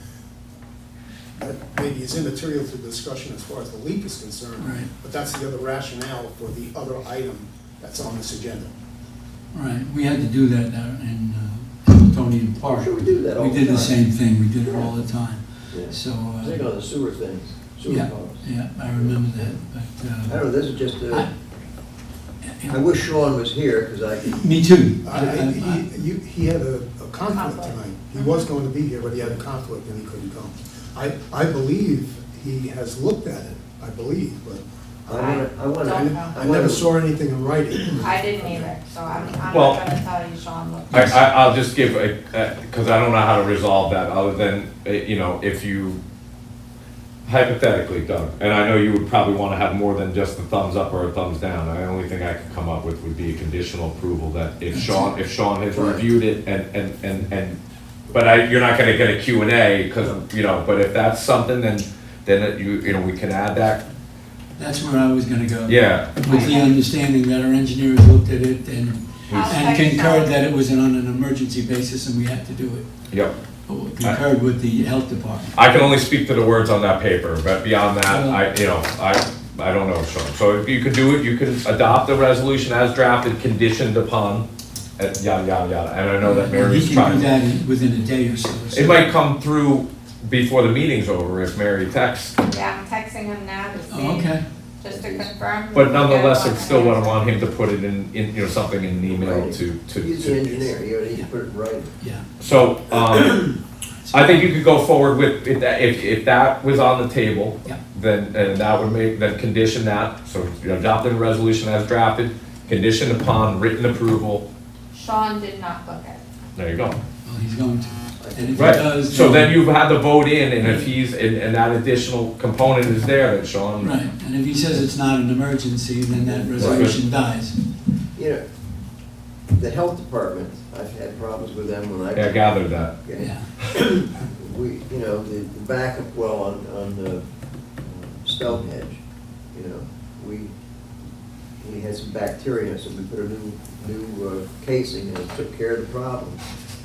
that maybe is immaterial to the discussion as far as the leak is concerned, Right. but that's the other rationale for the other item that's on this agenda. Right, we had to do that in Tony Park. Sure, we do that all We the did the time. same thing, we did it all the time. Yeah. So, Think on the sewer things, sewer yeah, pumps. yeah, I remember that, but, I don't know, this is just I- I wish Sean was here, because I could, me too. He had a conflict tonight, he was going to be here, but he had a conflict and he couldn't come. I believe he has looked at it, I believe, but I Don't know. I never saw anything in writing. I didn't either, so I'm Well, not gonna tell you, Sean, look. I'll just give because I don't know how to resolve that, other than, if you, hypothetically, Doug, and I know you would probably want to have more than just a thumbs up or a thumbs down. The only thing I could come up with would be a conditional approval that if Sean has reviewed it but you're not gonna get a Q&A, because, but if that's something, then we can add that. That's where I was gonna go. Yeah, With the understanding that our engineers looked at it and I'll and text concurred Sean. that it was on an emergency basis and we had to do it. yep. Concurred with the health department. I can only speak to the words on that paper, but beyond that, I don't know, Sean. So if you could do it, you can adopt the resolution as drafted, conditioned upon, yada, yada, yada. And I know that Mary's He can trying. do that within a day or so. It might come through before the meeting's over if Mary texts, Yeah, I'm texting him now to Oh, see, okay. just to confirm. but nonetheless, Yeah, it's still what I want him to put it in something in an email to. he's the engineer, he needs to put it right. Yeah. So, I think you could go forward with, if that was on the table, Yeah. then that would then condition that, so you adopted the resolution as drafted, conditioned upon written approval, Sean did not look at it. there you go. Well, he's going to. And if he Right, does. so then you've had the vote in, and if and that additional component is there, that Sean. Right, and if he says it's not an emergency, then that resolution dies. You know, the health department, I've had problems with them when Yeah, I I. gathered that. Okay. Yeah. The backup well on the Stonehenge, we had some bacteria, so we put a new casing and it took care of the problem.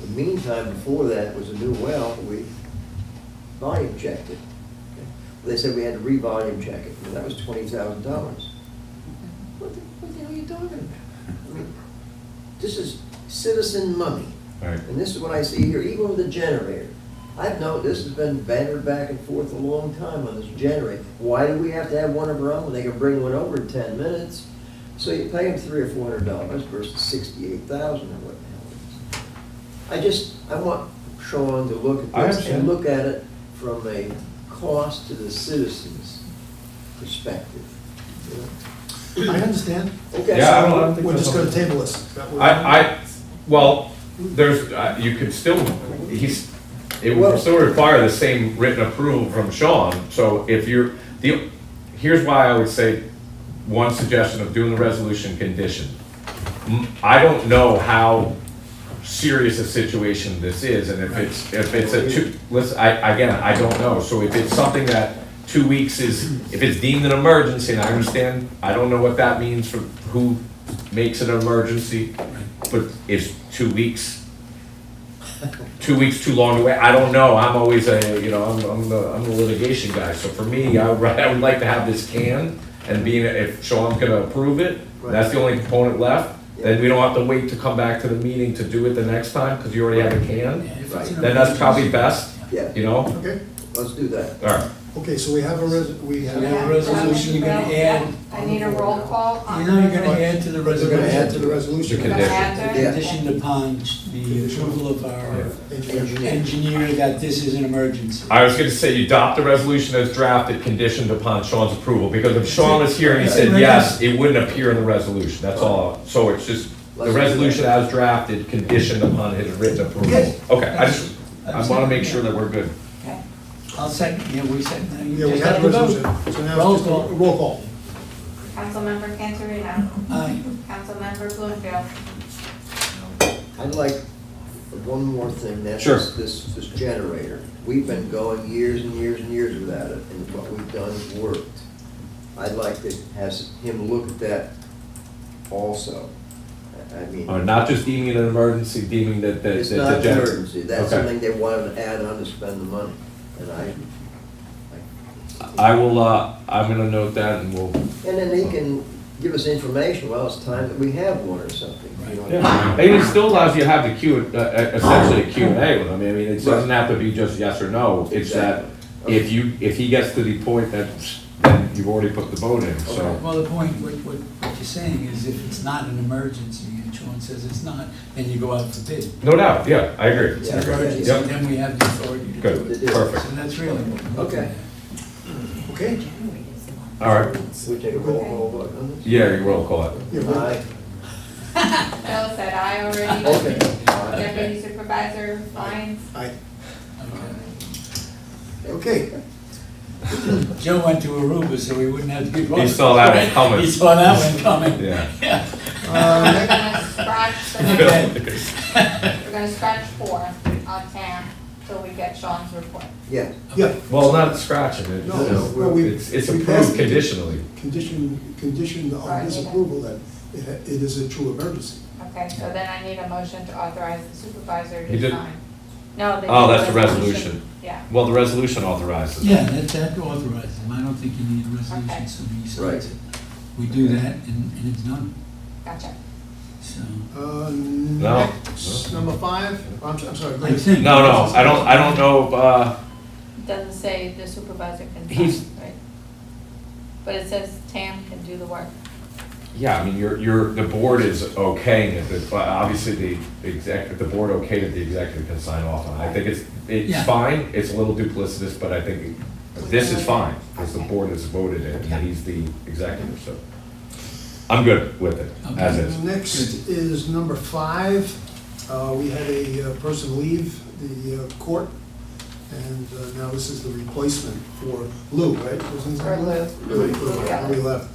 In the meantime, before that was a new well, we volume checked it. Okay. They said we had to re-volume check it, and that was $20,000. What the hell are you talking about? I mean, this is citizen money. Right. And this is what I see here, even with the generator. I've known this has been bantered back and forth a long time on this generator. Why do we have to have one of our own when they can bring one over in 10 minutes? So you pay them $300 or $400 versus $68,000 or what the hell it is. I want Sean to look I at this understand. and look at it from a cost to the citizens perspective. You know? I understand. Okay, Yeah, I so don't think We're that's just gonna something- table this. Is that what- Well, there's, you could still, it would still require the same written approval from Sean, so if here's why I would say, one suggestion of doing the resolution condition. I don't know how serious a situation this is, and if it's listen, I don't know, so if it's something that 2 weeks if it's deemed an emergency, and I understand, I don't know what that means for who makes it an emergency, but is 2 weeks 2 weeks too long to wait? I don't know. I'm always I'm the litigation guy. So for me, I would like to have this canned, and being, if Sean's gonna approve it, that's the only component left, then we don't have to wait to come back to the meeting to do it the next time, because you already have a can. Yeah, if it's an Then that's probably best, Yeah, you know? Okay, let's do that. All right. okay, so we have a We have a resolution, you're gonna add, I need a roll call on you the know, you're gonna resolution. add to the We're gonna add to the resolution, resolution. The Gonna add to it? Yeah. conditioned upon the approval of our Engineer. engineer that this is an emergency. I was gonna say, you adopt the resolution as drafted, conditioned upon Sean's approval, because if Sean was here and he said yes, it wouldn't appear in the resolution, that's all. So it's just, the resolution as drafted, conditioned upon his written approval. Yes. Okay, I wanna make sure that we're good. Okay. I'll second, yeah, we second, now you Yeah, we just have have the to vote. resolution. So now Roll it's just call. a roll call. Councilmember Cantorino, Aye. Councilmember Bloomfield, I'd like one more thing, that's Sure. this generator. We've been going years and years and years without it, and what we've done has worked. I'd like to have him look at that also. I mean, Not just deeming it an emergency, deeming that it's the not an gen- emergency, that's Okay. something they wanted to add on to spend the money, and I will, I'm gonna note that and we'll, and then he can give us information, well, it's time that we have one or something, you know? yeah. And it still allows you to have the essentially a Q&A with him. I mean, it doesn't have to be just yes or no. It's that Exactly. if he gets to the point that, then you've already put the vote in, so. Well, the point, what you're saying is if it's not an emergency, and Sean says it's not, then you go out for bid. If No doubt, yeah, I agree. it's Yeah. an emergency, Yep. then we have the authority to do Good, it. It is. perfect. So that's really what we're looking Okay. at. Okay? All right, We take a roll call vote on this? yeah, you roll call it. Yeah, roll- Aye. Bill said aye already. Okay. Deputy Supervisor Lyons, Aye. Okay. Okay, Joe went to Aruba, so he wouldn't have to be. He saw that one coming. He saw that one coming. Yeah. we're gonna scratch the next, we're gonna scratch 4 on TAM till we get Sean's report. Yeah. yeah, Well, not scratching it. No, no, we- It's we approved passed it. conditionally. conditioned on his approval that it is a true emergency. Okay, so then I need a motion to authorize the supervisor He to did- sign. No, Oh, that's the resolution. Yeah, Well, the resolution authorizes. Yeah, that authorizes him. I don't think you need a resolution, Okay. so he Right. signs it. We do that and it's done, gotcha. so. Next, number 5, I'm sorry. go I ahead. think. No, I don't know if, Doesn't say the supervisor can He's- sign, right? But it says TAM can do the work. yeah, I mean, the board is okaying it, but obviously the board okayed it, the executive can sign off on it. I think it's Yeah. fine, it's a little duplicitous, but I think this is fine, because the board has voted it, Yeah. and he's the executive, so. I'm good with it, as is. Next is number 5. We had a person leave the court, and now this is the replacement for Lou, right? Wasn't his For name Lou. Lou, Yeah. Lou left.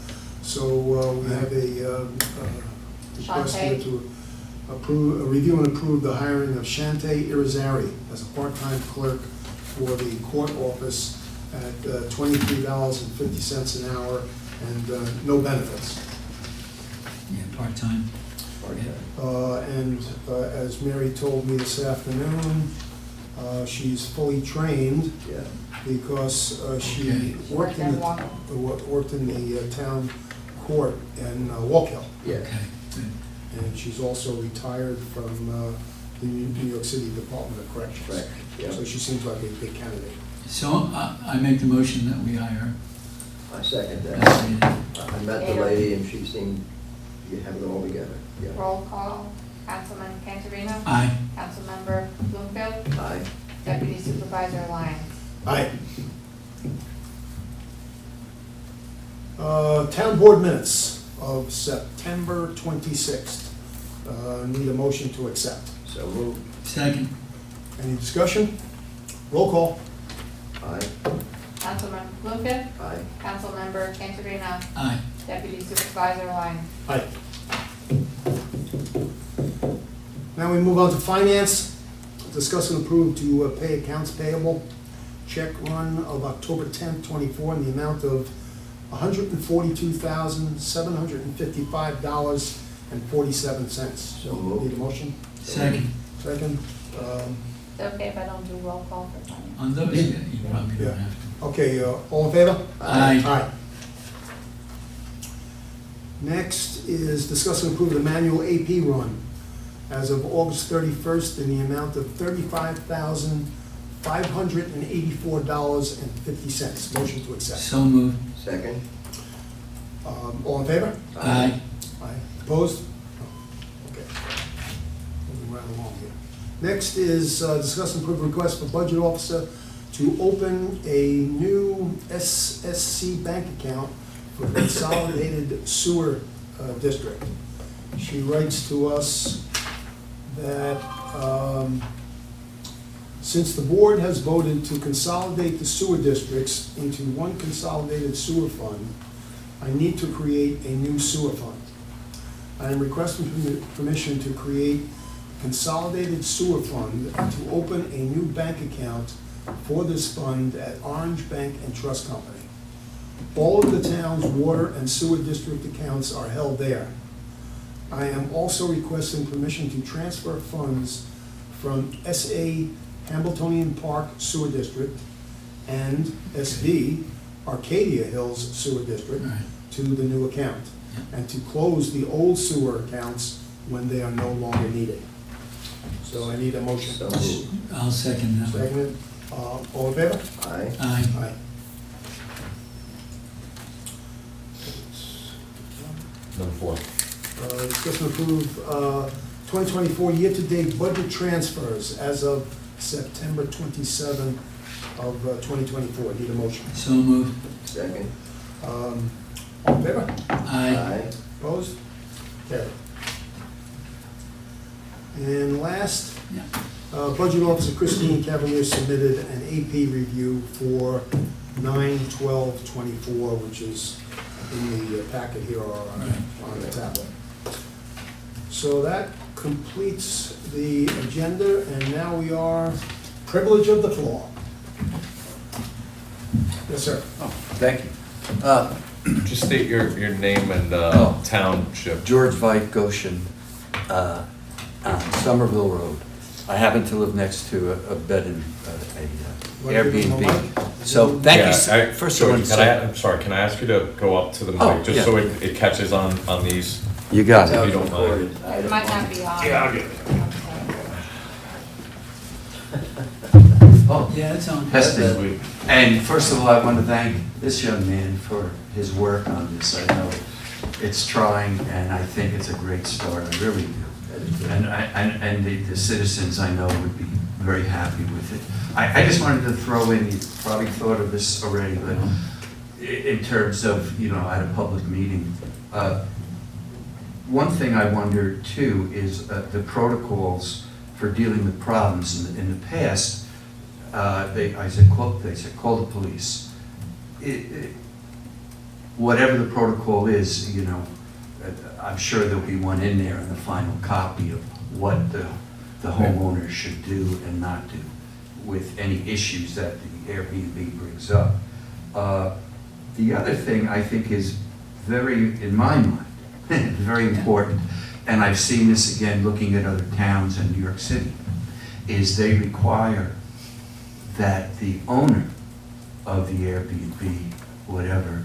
So we have a request here Shante. to approve, review and approve the hiring of Shante Irizarry as a part-time clerk for the court office at $23.50 an hour and no benefits. Yeah, part-time. And as Mary told me this afternoon, she's fully trained Yeah. because she Okay. worked in the, worked in the town court in Walk-Hill. Yeah. Okay, good. And she's also retired from the New York City Department of Corrections. Correct, yeah. So she seems like a good candidate. So I make the motion that we hire. I second that. her. I met the lady and she seemed, you have it all together, yeah. Roll call, Councilman Cantorino, Aye. Councilmember Bloomfield, Aye. Deputy Supervisor Lyons. Aye. Town board minutes of September 26th. Need a motion to accept. So moved. Second. Any discussion? Roll call. Aye. Councilmember Bloomfield, Aye. Councilmember Cantorino, Aye. Deputy Supervisor Lyons. Aye. Now we move on to finance. Discuss and approve to pay accounts payable check run of October 10th, 24 in the amount of $142,755.47. So moved. Need a motion? Second. Second. It's okay if I don't do roll call for money. On those, yeah, you probably Yeah. don't have to. Okay, all in favor? Aye. Aye. Next is discuss and approve the manual AP run as of August 31st in the amount of $35,584.50. Motion to accept. So moved. Second? All in favor? Aye. Aye. Opposed? No. Okay. Moving right along here. Next is discuss and approve request for budget officer to open a new SSC bank account for Consolidated Sewer District. She writes to us that since the board has voted to consolidate the sewer districts into one consolidated sewer fund, I need to create a new sewer fund. I am requesting permission to create a consolidated sewer fund and to open a new bank account for this fund at Orange Bank and Trust Company. All of the town's water and sewer district accounts are held there. I am also requesting permission to transfer funds from SA Hambletonian Park Sewer District and SV Arcadia Hills Sewer District Right. to the new account, and to close the old sewer accounts when they are no longer needed. So I need a motion. So moved. I'll second that. Second, all in favor? Aye. Aye. Aye. Number 4. Discuss and approve 2024 year-to-date budget transfers as of September 27 of 2024. Need a motion. So moved. Second? All in favor? Aye. Opposed? Carried. And last, Yeah. Budget Officer Christine Cavalier submitted an AP review for 9/12/24, which is in the packet here or on the tablet. So that completes the agenda, and now we are privilege of the floor. Yes, sir. Thank you. Just state your name and Oh. township. George Veit, Goshen, on Somerville Road. I happen to live next to a bed and Wanna give him the Airbnb. mic? So, thank you. Yeah, First, I want to George, say, I'm sorry, can I ask you to go up to the Oh, mic, just yeah. so it catches on these? you got If it. you don't mind. Recorded. It might not be on. I'll get it. Oh, Yeah, it's on. testing. And first of all, I want to thank this young man for his work on this. I know it's trying, and I think it's a great start, I really do. And the citizens I know would be very happy with it. I just wanted to throw in, you probably thought of this already, but in terms of, at a public meeting, one thing I wonder too is the protocols for dealing with problems. In the past, they said call the police. Whatever the protocol is, I'm sure there'll be one in there in the final copy of what the homeowner should do and not do with any issues that the Airbnb brings up. The other thing I think is in my mind, very important, and I've seen this again looking at other towns in New York City, is they require that the owner of the Airbnb, whatever,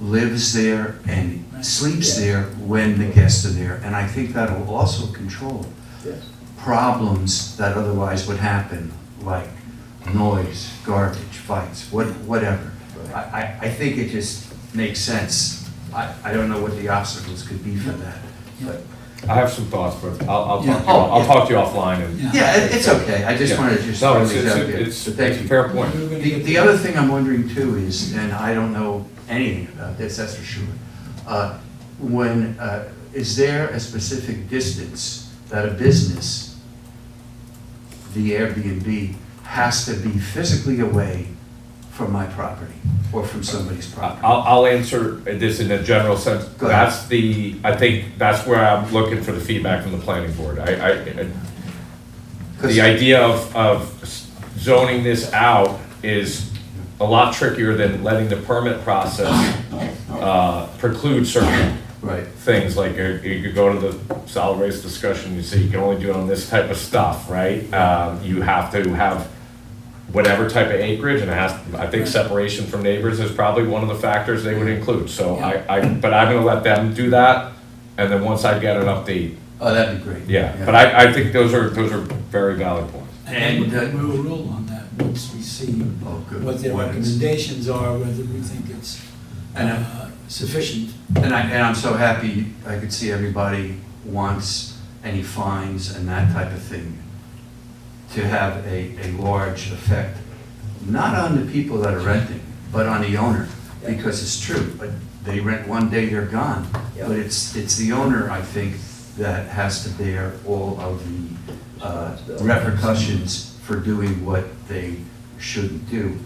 lives there and sleeps there when the guests are there. And I think that will also control Yes. problems that otherwise would happen, like noise, garbage, fights, whatever. I think it just makes sense. I don't know what the obstacles could be for that, but I have some thoughts, but I'll Yeah. talk to you, I'll talk to you offline and. yeah, it's okay. I just Yeah. wanted to just No, throw it's, these out there. it's But thank a you. fair point. The other thing I'm wondering too is, and I don't know anything about this, that's for sure. Is there a specific distance that a business, the Airbnb, has to be physically away from my property or from somebody's property? I'll answer this in a general sense. Go ahead. I think that's where I'm looking for the feedback from the planning board. The idea of zoning this out is a lot trickier than letting the permit process preclude certain Right. things, like you could go to the solid waste discussion, you say you can only do it on this type of stuff, right? You have to have whatever type of acreage, and it has, I think separation from neighbors is probably one of the factors they would include, so but I'm gonna let them do that, and then once I get an update, Oh, that'd be great. but I think those are very valid points. And we'll rule on that once we see Oh, good. what their What is- recommendations are, whether we think it's And sufficient. And I'm so happy, I could see everybody wants any fines and that type of thing to have a large effect, not on the people that are renting, but on the owner, because it's true, but they rent one day, they're gone. Yeah. But it's the owner, I think, that has to bear all of the repercussions for doing what they shouldn't do.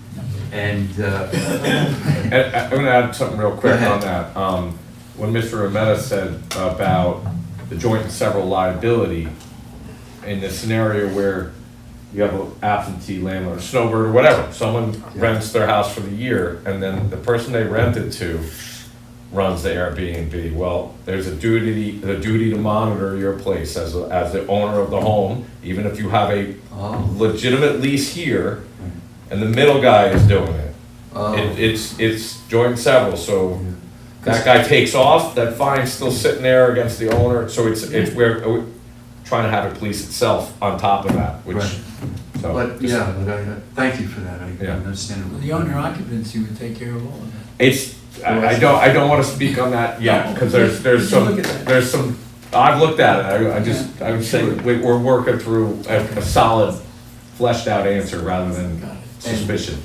And And I'm gonna add something real quick Go on ahead. that. When Mr. Rometta said about the joint and several liability, in the scenario where you have an absentee landlord, a snowbird or whatever, someone rents their house for the year, and then the person they rented to runs the Airbnb, well, there's a duty to monitor your place as the owner of the home, even if you have a legitimate lease here, and the middle guy is doing it. It's joint and several, so that guy takes off, that fine's still sitting there against the owner, so we're trying to have it police itself on top of that, which, Right. so. But, just- yeah, but thank you for that, I Yeah. understand. The owner occupancy would take care of all of that. It's, I don't wanna speak on that yet, cause there's Look at that. there's some, I've looked at it, I would say we're working through a solid fleshed out answer rather than Got it. suspicion.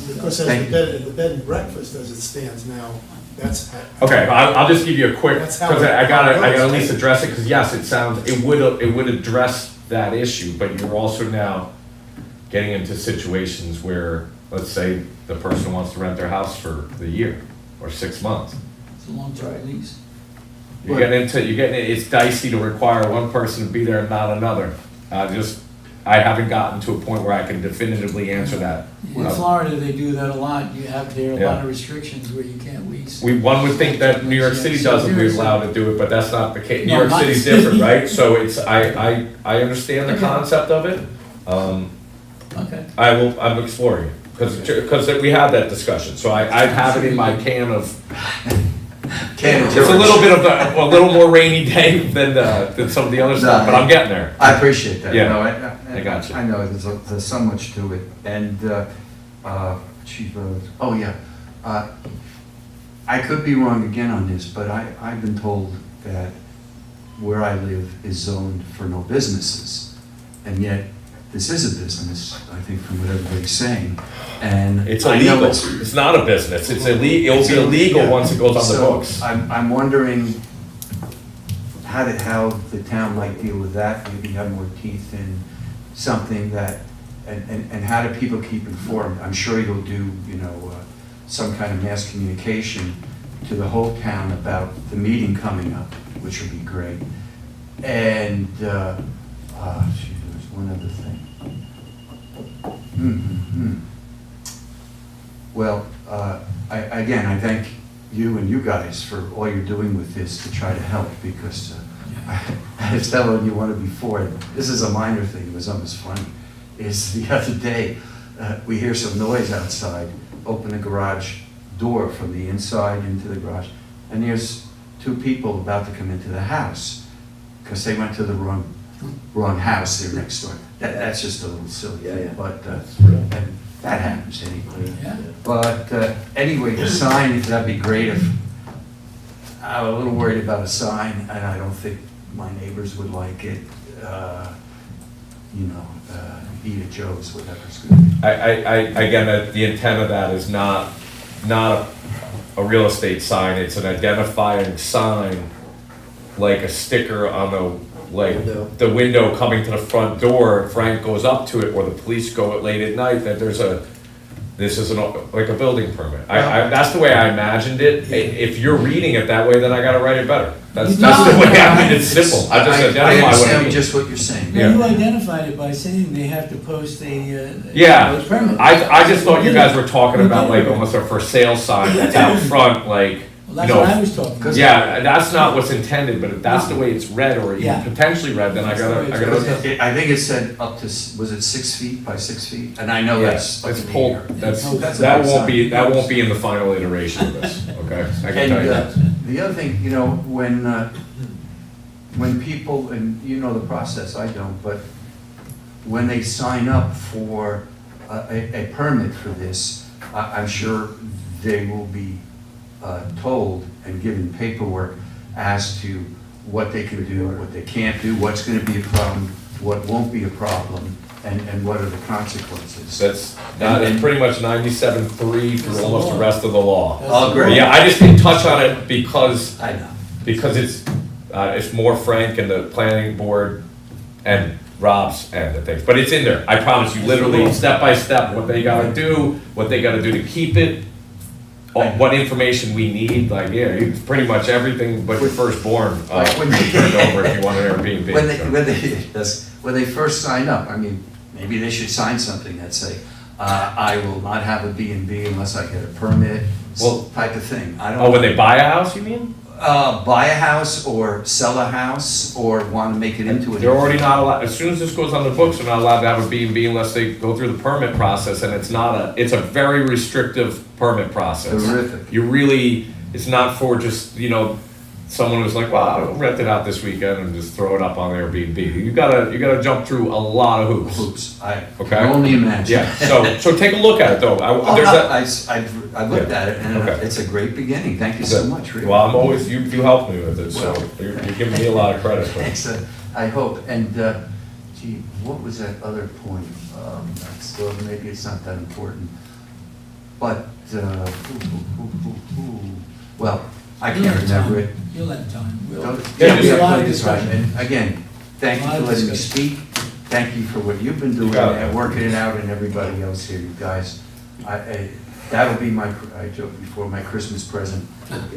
Because as the bed and breakfast as it stands now, that's. Okay, I'll just give you a quick, That's how because I gotta it at goes. least address it, because yes, it would address that issue, but you're also now getting into situations where, let's say, the person wants to rent their house for the year or 6 months. It's a long-term lease. You're getting it's dicey to require one person to be there and not another. I haven't gotten to a point where I can definitively answer that. In Florida, they do that a lot. You have there a Yeah. lot of restrictions where you can't lease. One would think that New York City doesn't, we're allowed to do it, but that's not the case. New No, York not City's city. different, right? So I understand the Okay. concept of it. Okay. I'm exploring it, because we had that discussion, so I have it in my can of, it's a little bit of a little more rainy day than some of the other stuff, but I'm getting there. I appreciate that. Yeah. No, I got you. I know, there's so much to it, and, Chief Rhodes, oh, yeah. I could be wrong again on this, but I've been told that where I live is zoned for no businesses, and yet this is a business, I think, from what everybody's saying, and. It's I know illegal. It's not a business. It's illegal. It'll be illegal Yeah. once it goes on the So, books. I'm wondering how the town might deal with that, maybe have more teeth in something that, and how do people keep informed? I'm sure you'll do, some kind of mass communication to the whole town about the meeting coming up, which would be great. And, there's one other thing. Well, I thank you and you guys for all you're doing with this to try to help, because I was telling you one before, this is a minor thing, it was almost funny, is the other day, we hear some noise outside, open the garage door from the inside into the garage, and there's two people about to come into the house, because they went to the wrong house, they're next door. That's just a little silly Yeah, thing, yeah. but and that happens anyway. Yeah. But anyway, the sign, that'd be great if, I'm a little worried about a sign, and I don't think my neighbors would like it. Eat at Joe's, whatever's good. Again, the intent of that is not a real estate sign. It's an identifying sign, like a sticker on Window. the window coming to the front door. Frank goes up to it, or the police go late at night, that this is like a building permit. That's the way I imagined it. If you're reading it that way, then I gotta write it better. That's the way it's simple. I just I identify what I understand mean. just what you're saying. Now, you identified it by saying they have to post a permit. I just thought you guys were talking about like almost a for sale sign that's out front, like, That's No. what I was talking about. Yeah, and that's not what's intended, but if that's the way it's read or Yeah. even potentially read, then I That's the gotta, way I it's gotta. read. I think it said up to, was it 6 feet by 6 feet? And I know Yes, that's. it's pulled, That's that a won't be, big that won't be in the final iteration of this, okay? I can And tell you that. the other thing, you know, when people, and you know the process, I don't, but when they sign up for a permit for this, I'm sure they will be told and given paperwork as to what they can do, what they can't do, what's gonna be a problem, what won't be a problem, and what are the consequences. That is pretty much 97.3 through almost the rest of the law. Oh, great. Yeah, I just didn't touch on it because I know. it's more Frank and the planning board and Rob's end of things, but it's in there. I promise you, literally, step by step, what they gotta do to keep it, what information we need, like, yeah, it's pretty much everything but your firstborn, When they- turned over if you want an Airbnb. When they first sign up, I mean, maybe they should sign something that say, I will not have a B&B unless I get a permit, Well- type of thing. I don't. Oh, when they buy a house, you mean? Buy a house or sell a house or want to make it into a. They're already not allowed, as soon as this goes on the books, they're not allowed to have a B&B unless they go through the permit process, and it's a very restrictive permit process. Terrific. You really, it's not for just, someone who's like, wow, I'll rent it out this weekend and just throw it up on Airbnb. You gotta jump through a lot of hoops. Hoops, I Okay. can only imagine. Yeah, so take a look at it though. Oh, There's no, a- I looked at it and Okay. it's a great beginning. Thank you so much, really. Well, I'm always, you helped me with it, so Well- you're giving me a lot of credit for it. Thanks, I hope. And, gee, what was that other point? Well, maybe it's not that important. But, well, I You'll can't have time. remember it. You'll have time. Don't- Yeah, we just have a lot of plenty of time. discussion. And again, thank you A lot for of letting me discussion. speak. Thank you for what you've been doing got it. and working it out, and everybody else here, you guys. That'll be I joked before, my Christmas present.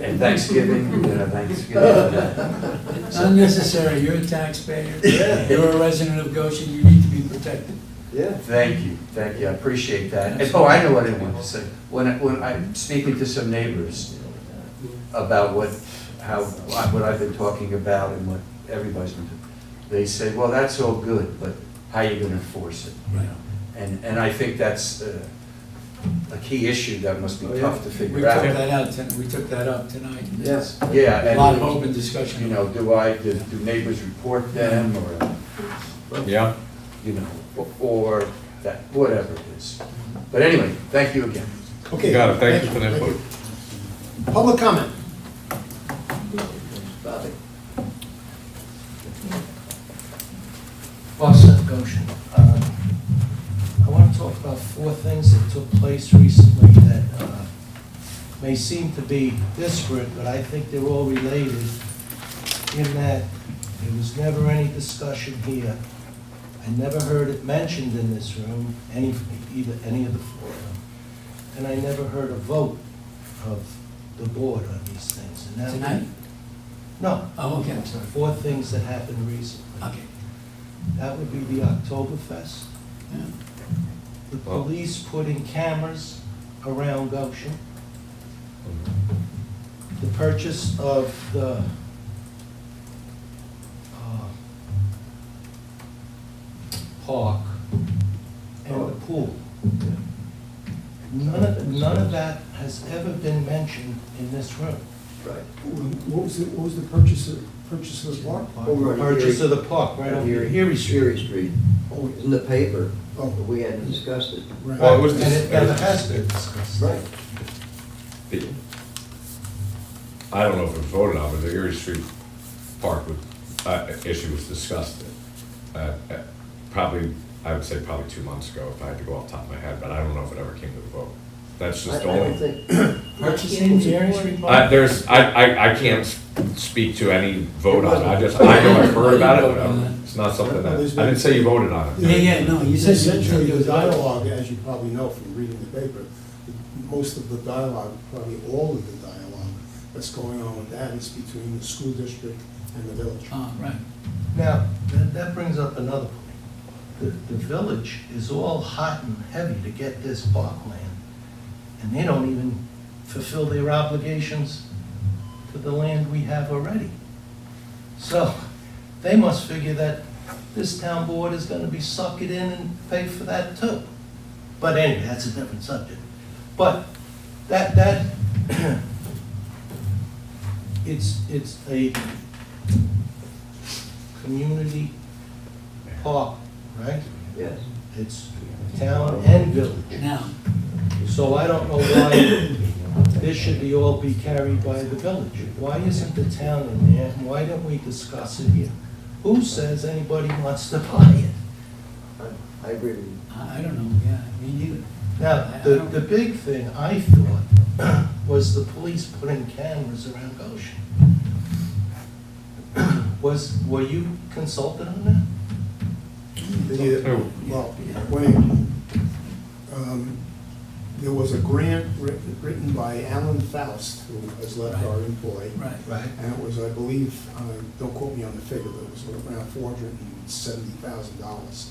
And Thanksgiving, Thanksgiving. It's unnecessary, you're a taxpayer, you're a resident of Goshen, you need to be protected. Yeah. Thank you, I appreciate that. And, oh, I know what I want to say. When I'm speaking to some neighbors about what I've been talking about and what everybody's been doing, they say, well, that's all good, but how are you going to enforce it? Right. And I think that's a key issue that must be Oh, yeah. tough to We figure took out. that out, we took that up tonight. Yes. Yeah, A lot of and, open discussion. you know, do neighbors report them, or, Yeah? or that, whatever it is. But anyway, thank you again. Okay. You got it, thank you for the thank input. you. Public comment. Bobby. Boston, Goshen. I want to talk about 4 things that took place recently that may seem to be disparate, but I think they're all related in that there was never any discussion here. I never heard it mentioned in this room, any of the 4 of them. And I never heard a vote of the board on these things. And that would be- Tonight? No. Oh, okay, I'm sorry. 4 things that happened recently. Okay. That would be the Oktoberfest, Yeah. the police putting cameras around Goshen, the purchase of the park and the pool. None of that has ever been mentioned in this room. Right. What was the purchase of the park? Over on Purchase Erie- of the park, right over here, Erie Street. Erie Street. Oh, It's in the paper, Oh. but we hadn't discussed it. right. Well, it was And it never has been discussed. Right. I don't know if it was voted on, but the Erie Street Park issue was discussed probably, I would say probably 2 months ago, if I had to go off the top of my head, but I don't know if it ever came to the vote. That's I just the don't only. think, Purchasing the Erie Street Park? I can't speak to any vote on it, I know I've heard about it, but it's not something that, I didn't say you voted on it. Yeah, no, you said. Essentially, the dialogue, as you probably know from reading the paper, most of the dialogue, probably all of the dialogue that's going on with that is between the school district and the village. Oh, right. Now, that brings up another point. The village is all hot and heavy to get this parkland, and they don't even fulfill their obligations. to the land we have already. So they must figure that this town board is gonna be suck it in and pay for that too. But anyway, that's a different subject. But that, it's a community park, right? Yes. It's town and village. Now, So I don't know why this should be all be carried by the village. Why isn't the town in there, and why don't we discuss it here? Who says anybody wants to buy it? I agree with you. I don't know, yeah, me neither. Now, the big thing I thought was the police putting cameras around Goshen. Were you consulted on that? Well, there was a grant written by Alan Faust, who has left our employ. Right. Right. And it was, I believe, don't quote me on the figure, but it was around $470,000.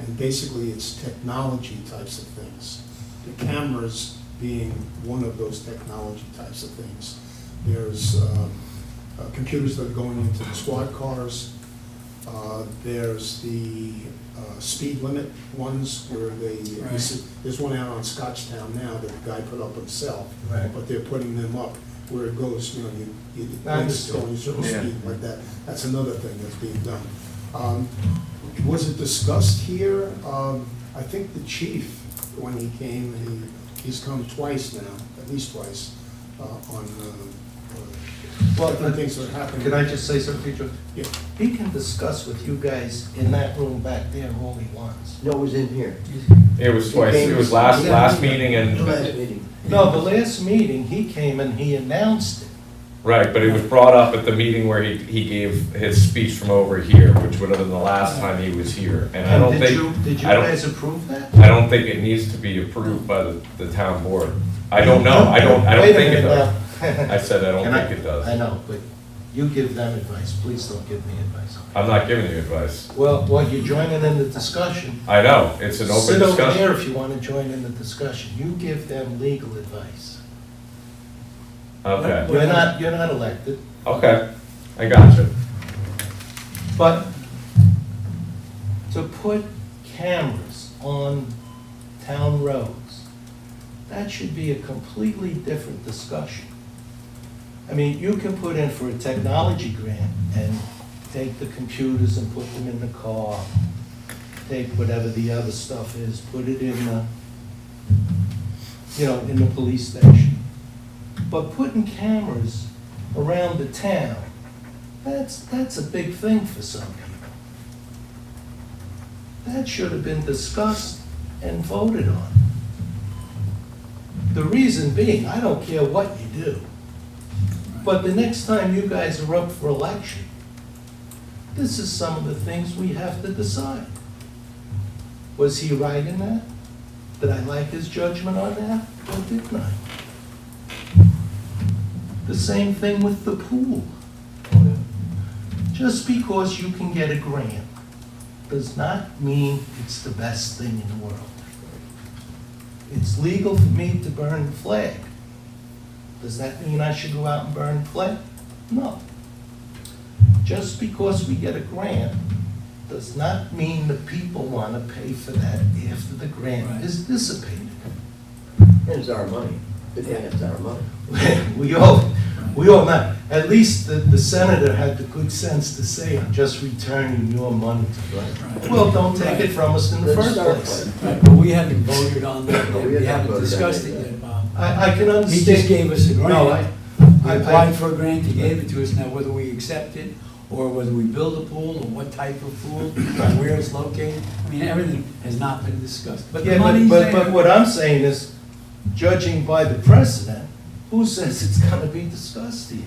And basically, it's technology types of things. The cameras being one of those technology types of things. There's computers that are going into the squad cars. There's the speed limit ones where they, Right. there's one out on Scotchtown now that the guy put up himself. Right. But they're putting them up where it goes, you know, you I it's going a certain Yeah. speed like that. That's another thing that's being done. Was it discussed here? I think the chief, when he came, he's come twice now, at least twice, on different things that are happening. Can I just say something, Joe? Yeah. He can discuss with you guys in that room back there all he wants. No, it was in here. It was twice, it was last meeting and, Last meeting. No, the last meeting, he came and he announced it. right, but it was brought up at the meeting where he gave his speech from over here, which would have been the last time he was here. And I don't Did think, you I don't- guys approve that? I don't think it needs to be approved by the town board. I don't know, I don't Wait a think it minute does. now. I said I don't Can think it I does. know, but you give them advice, please don't give me advice. I'm not giving you advice. Well, you're joining in the discussion. I know, it's an open Sit over discussion. there if you want to join in the discussion. You give them legal advice. Okay, You're not elected, okay, I got you. but to put cameras on town roads, that should be a completely different discussion. I mean, you can put in for a technology grant and take the computers and put them in the car, take whatever the other stuff is, put it in the, in the police station. But putting cameras around the town, that's a big thing for some people. That should have been discussed and voted on. The reason being, I don't care what you do, but the next time you guys are up for election, this is some of the things we have to decide. Was he right in that? Did I like his judgment on that, or didn't I? The same thing with the pool. Just because you can get a grant does not mean it's the best thing in the world. It's legal for me to burn the flag. Does that mean I should go out and burn the flag? No. Just because we get a grant does not mean the people want to pay for that after the grant is dissipated. And it's our money. Good thing it's our money. We all know. At least the senator had the good sense to say, I'm just returning your money to Right. Well, don't take it from us in the Let's first start place. with- Right, but we haven't voted on that, No, yet. we We haven't haven't voted on discussed it it yet. yet, Bob. I can understand. He just gave us a grant. No, We applied for a grant, he gave it to us, now whether we accept it, or whether we build a pool, or what type of pool, or where it's located, I mean, everything has not been discussed. But the Yeah, money's but there. what I'm saying is, judging by the precedent, who says it's gonna be discussed here?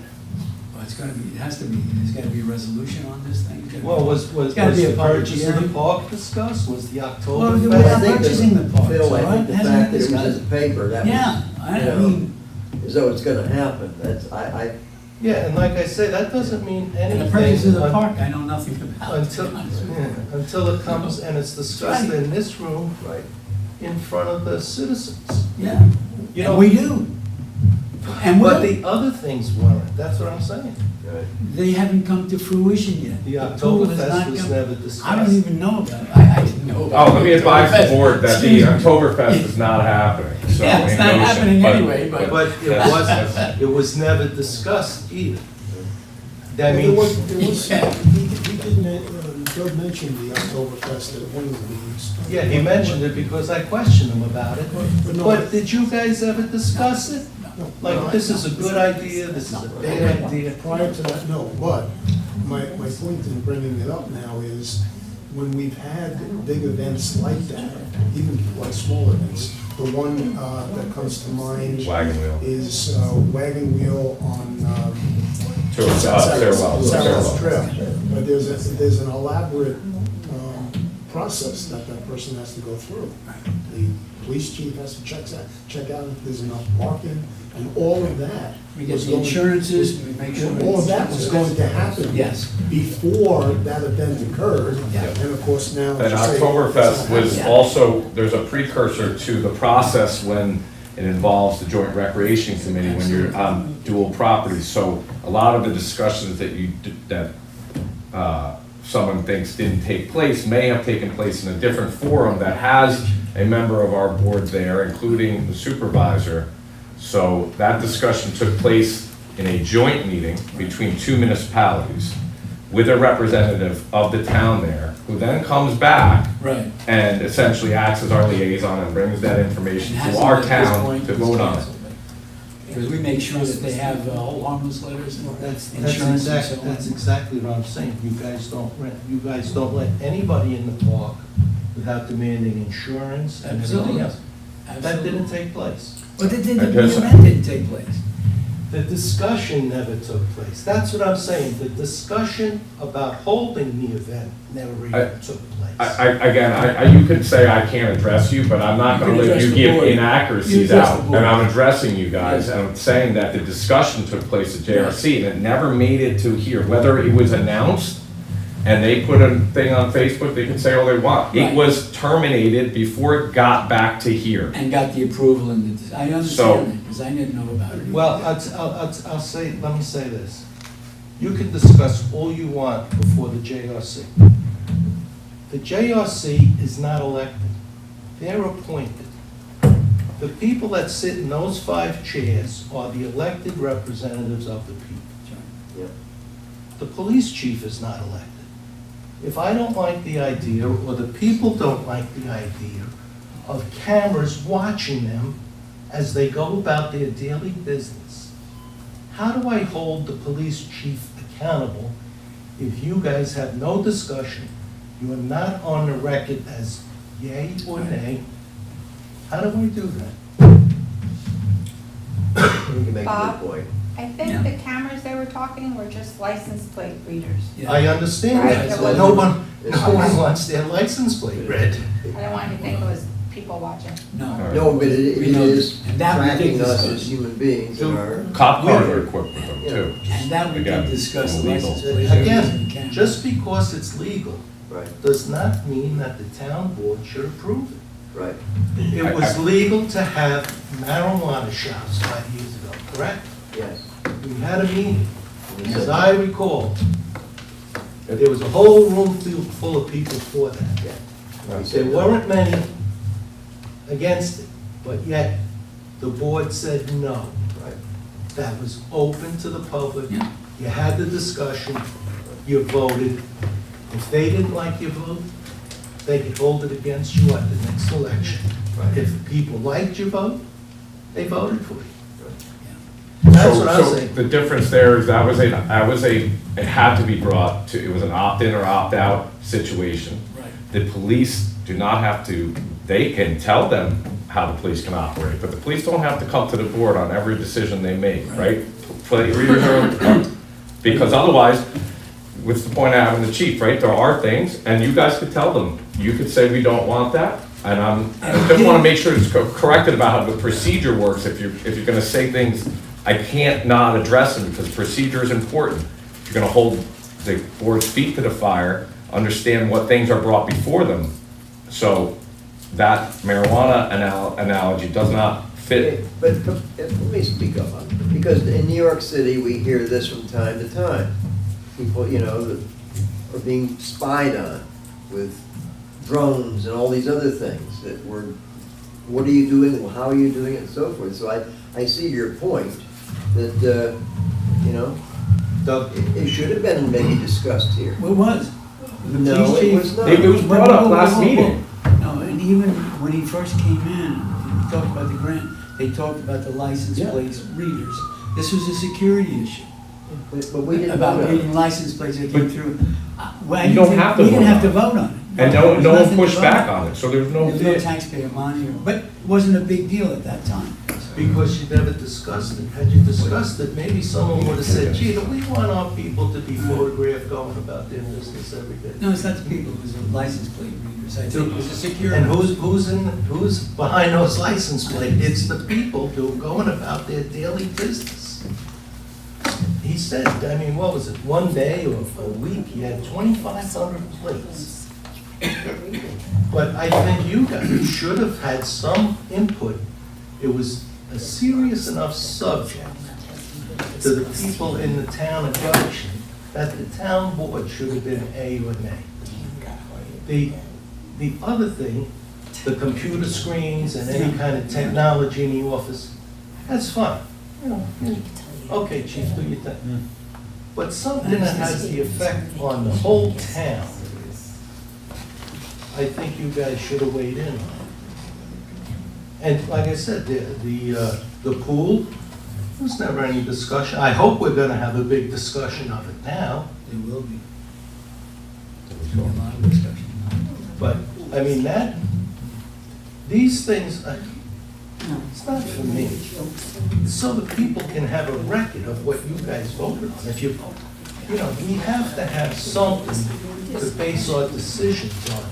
Well, it's gonna be, it has to be, there's gotta be a resolution on this thing. It's gotta be- Well, was It's gotta be a the public purchase of the hearing. park discussed? Was the Well, October we're I not think that- purchasing the park, Phil, so I think the hasn't fact been that it was in discussed. the paper, that was, Yeah, I you know, mean, as though it's gonna happen, that's, I, Yeah, and like I say, that doesn't mean and anything. the purchase of the un- park, I know nothing about. Until, to be honest with you. yeah, until it comes and it's discussed Right. in this room right. in front of the citizens. Yeah, You and know, we do. And But what, the other things weren't, that's what I'm saying. they haven't come to fruition yet. The approval has Oktoberfest not was come- never discussed. I don't even know about it. I didn't know about it. Oh, let me advise the board that the Excuse me. Oktoberfest is not happening, so. Yeah, it's in not Goshen, happening anyway, but- But it that's- wasn't, it was never discussed either. I There mean, was, he did, Joe mentioned the Oktoberfest at one of the meetings. yeah, he mentioned it because I questioned him about it. But no, But did you guys ever discuss it? no, Like, this is a good idea, this is a bad idea? Prior to that, no, but my point in bringing it up now is when we've had big events like that, even like small events, the one that comes to mind Wagon wheel. is Wagon Wheel on Farewell. Sarah's Trail. But there's an elaborate process that that person has to go through. The police chief has to check out if there's enough parking, and all of that. We get was the going- insurances, we make sure. All of that was going to happen. Yes. Before that event occurred, Yeah. and of course now. And just say Oktoberfest it's not was Yeah. also, there's a precursor to the process when it involves the Joint Recreation Committee, when you're on dual properties. So a lot of the discussions that someone thinks didn't take place may have taken place in a different forum that has a member of our board there, including the supervisor. So that discussion took place in a joint meeting between two municipalities with a representative of the town there, who then comes back Right. and essentially acts as our liaison and brings that information And to hasn't our at this town point to was vote on it. canceled. Because we make sure that they have whole harmless letters and That's insurance and so exactly, on. that's exactly what I'm saying. You guys don't let anybody in the park without demanding insurance and everything Absolutely. else. That Absolutely. didn't take place. But the Because- event didn't take place. The discussion never took place. That's what I'm saying. The discussion about holding the event never even took place. You could say I can't address you, but I'm not You gonna can let address you the give board. You inaccuracies address the out. board. And I'm addressing you guys, Yes. and I'm saying that the discussion took place at JRC, and it never made it to here. Whether it was announced, and they put a thing on Facebook, they can say all they want. It Right. was terminated before it got back to here. And got the approval and I So- understand that, because I didn't know about it. Well, I'll say, let me say this. You can discuss all you want before the JRC. The JRC is not elected. They're appointed. The people that sit in those 5 chairs are the elected representatives of the people. The police chief is not elected. If I don't like the idea, or the people don't like the idea of cameras watching them as they go about their daily business, how do I hold the police chief accountable if you guys have no discussion, you are not on the record as yay or nay? How do I do that? You can make a Bob? good point. I think the cameras they were talking were just license plate readers. Yeah. I understand Right, that, it was- no one wants their license plate read. I don't want you to think it was people watching. No. No, but it We know is this. And that we did tracking us discuss. as human beings and our. Cop cars are equipped with them too. And that we Again, did discuss the illegal. license plate. and Again, cameras. just because it's legal Right, does not mean that the town board should approve it. right. It was legal to have marijuana shops 5 years ago, correct? Yes. We had a meeting, and as I recall, there was a whole room full of people for that. Yeah. There weren't many against it, but yet the board said no. Right. That was open to the public. Yeah. You had the discussion, you voted. If they didn't like your vote, they could hold it against you at the next election. Right. If people liked your vote, they voted for you. That's what I'm So saying. the difference there is it had to be brought to, it was an opt-in or opt-out situation. Right. The police do not have to, they can tell them how the police can operate, but the police don't have to come to the board on every decision they make, right? Because otherwise, what's the point of having the chief, right? There are things, and you guys could tell them, you could say we don't want that, and I just wanna make sure it's corrected about how the procedure works. If you're gonna say things, I can't not address them, because procedure is important. If you're gonna hold the board's feet to the fire, understand what things are brought before them. So that marijuana analogy does not fit fit. But let me speak up on it, because in New York City, we hear this from time to time. People, you know, that are being spied on with drones and all these other things that were, what are you doing, how are you doing it, and so forth. So I see your point, that, you know, it should have been maybe discussed here. It was. The No, police it chief- was not. It was brought up last Whoa. meeting. No, and even when he first came in, and he talked about the grant, they talked about the license Yeah. plates readers. This was a security issue, But we didn't about vote on it. reading license plates that came But through. Well, you don't have to We didn't vote have to on it. vote on it. And There no was one nothing to pushed vote back on it, so there's no. There was no taxpayer money, but it wasn't a big deal at that time. Because you never discussed it. Had you discussed it, maybe someone would have said, gee, do we want our people to be photographed going about their business every day? No, it's not the people, it was the license plate readers. I think it was a security. And who's behind those license plates? It's the people who are going about their daily business. He said, I mean, what was it, one day or a week, he had 2,500 plates. But I think you guys should have had some input. It was a serious enough subject to the people in the town of Goshen that the town board should have been A or nay. The other thing, the computer screens and any kind of technology in the office, that's fine. You know, okay, chief, do your thing. But something that has the effect on the whole town, I think you guys should have weighed in on. And like I said, the pool, there's never any discussion. I hope we're gonna have a big discussion of it now, There will be. There'll be a lot of discussion. but, I mean, these things, it's not for me. So the people can have a record of what you guys voted on. If you know, we have to have something to base our decisions on.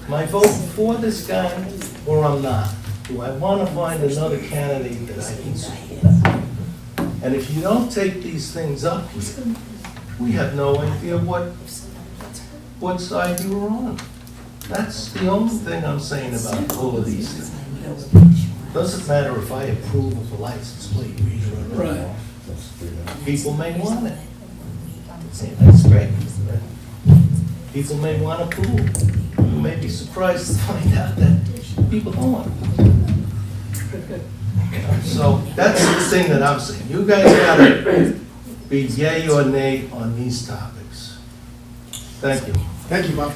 Am I voting for this guy or I'm not? Do I want to find another candidate that I can support? And if you don't take these things up, we have no idea what side you were on. That's the only thing I'm saying about all of these things. Doesn't matter if I approve of a license plate reader or not. Right. People may want it. That's great. People may want a pool. You may be surprised to find out that people don't want it. So that's the thing that I'm saying. You guys gotta be yay or nay on these topics. Thank you. Thank you, Bob.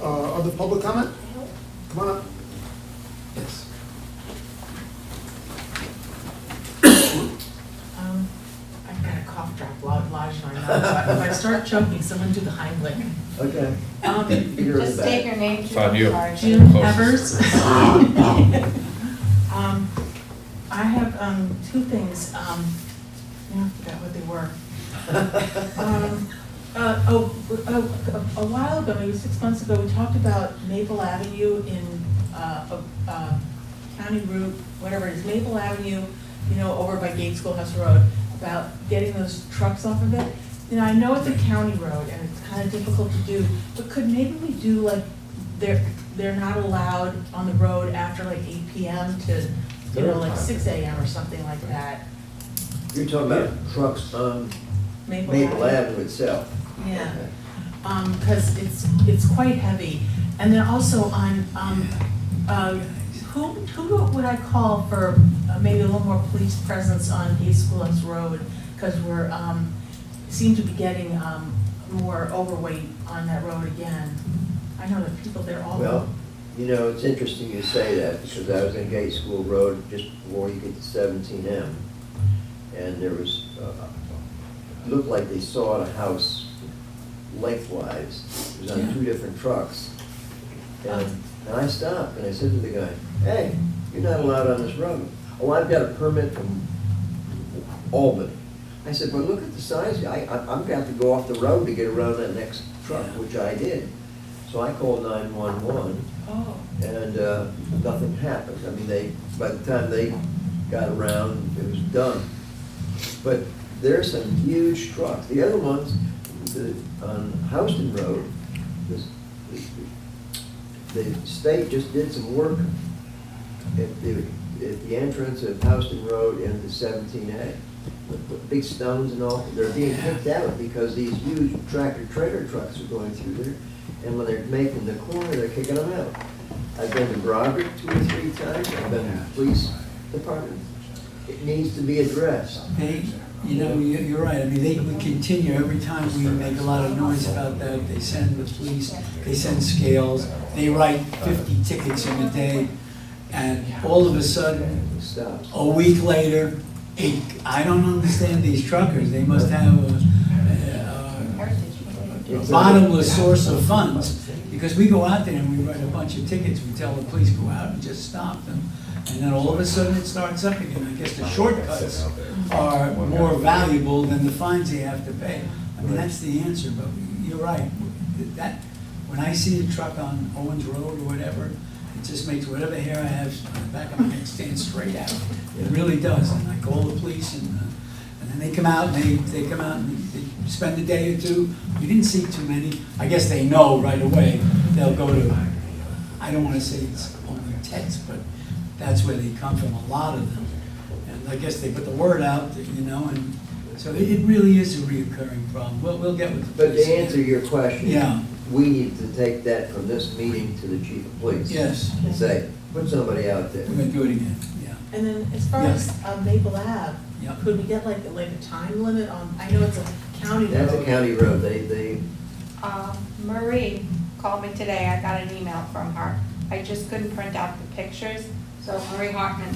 Other public comment? Come on up. Yes. I've got a cough drop lodged in my mouth, so if I start choking, someone do the Heimlich. Okay. You're in Just the state back. your name. It's on you. Sorry. June Closest. Evers. I have two things. Yeah, I forgot what they were. A while ago, maybe 6 months ago, we talked about Maple Avenue in County Route, whatever it is, Maple Avenue, you know, over by Gate Schoolhouse Road, about getting those trucks off of it. You know, I know it's a county road and it's kind of difficult to do, but could maybe we do like, they're not allowed on the road after like 8 PM to, you know, like 6 AM or something like that. You're talking about trucks on Maple Avenue itself. Yeah. Okay. Because it's quite heavy. And then also on, who would I call for maybe a little more police presence on Gate Schoolhouse Road? Because we're, seem to be getting more overweight on that road again. I know that people there all. Well, you know, it's interesting you say that, because I was in Gate School Road just before you get to 17M. And there was, looked like they sawed a house lengthwise. It was on two different trucks. And I stopped and I said to the guy, hey, you're not allowed on this road. Oh, I've got a permit from Albany. I said, but look at the size. I'm going to have to go off the road to get around that next truck, which I did. So I called 911. Oh. And nothing happened. I mean, by the time they got around, it was done. But there's some huge trucks. The other ones, on Houston Road, the state just did some work. The at the entrance of Houston Road into 17A. With big stones and all, they're being kicked out because these huge tractor trailer trucks are going through there. And when they're making the corner, they're kicking them out. I've been to Broderick 2 or 3 times, I've been to the police department. It needs to be addressed. They, you know, you're right, I mean, they would continue, every time we make a lot of noise about that, they send the police, they send scales, they write 50 tickets in a day, and all of a sudden, It stops. a week later, I don't understand these truckers, they must have a bottomless source of funds, because we go out there and we write a bunch of tickets, we tell the police, go out and just stop them, and then all of a sudden it starts up again. I guess the shortcuts are more valuable than the fines they have to pay. I mean, that's the answer, but you're right. That, when I see a truck on Owens Road or whatever, it just makes whatever hair I have on the back of my neck stand straight out. It really does, and I call the police, and then they come out, and they come out and they spend a day or two. We didn't see too many. I guess they know right away. They'll go to, I don't want to say it's only text, but that's where they come from, a lot of them. And I guess they put the word out, you know, and so it really is a reoccurring problem. We'll get with the But police. to answer your question, Yeah. we need to take that from this meeting to the chief of police. Yes, And say, put somebody out there. we're gonna do it again, yeah. And then as far Yeah. as Maple Ave, Yeah. could we get like a time limit on, I know it's a county road. That's a county road, they, Marie called me today, I got an email from her. I just couldn't print out the pictures, so Marie Hartman,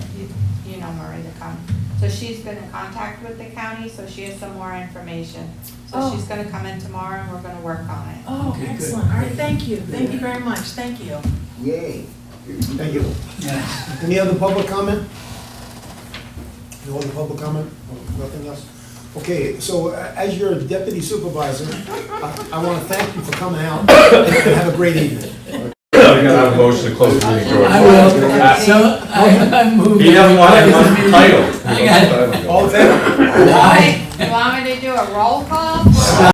you know Marie, the county. So she's been in contact with the county, so she has some more information. So Oh. she's gonna come in tomorrow and we're gonna work on it. Oh, Okay, good. excellent, all right, thank you very much, thank you. yay. Thank you. Yes. Any other public comment? No other public comment? Nothing else? Okay, so as your deputy supervisor, I want to thank you for coming out and have a great evening. We gotta have a motion to close the meeting, George. I will, so I move. He doesn't want to have a title. I got it. All in favor? Aye. You want me to do a roll call?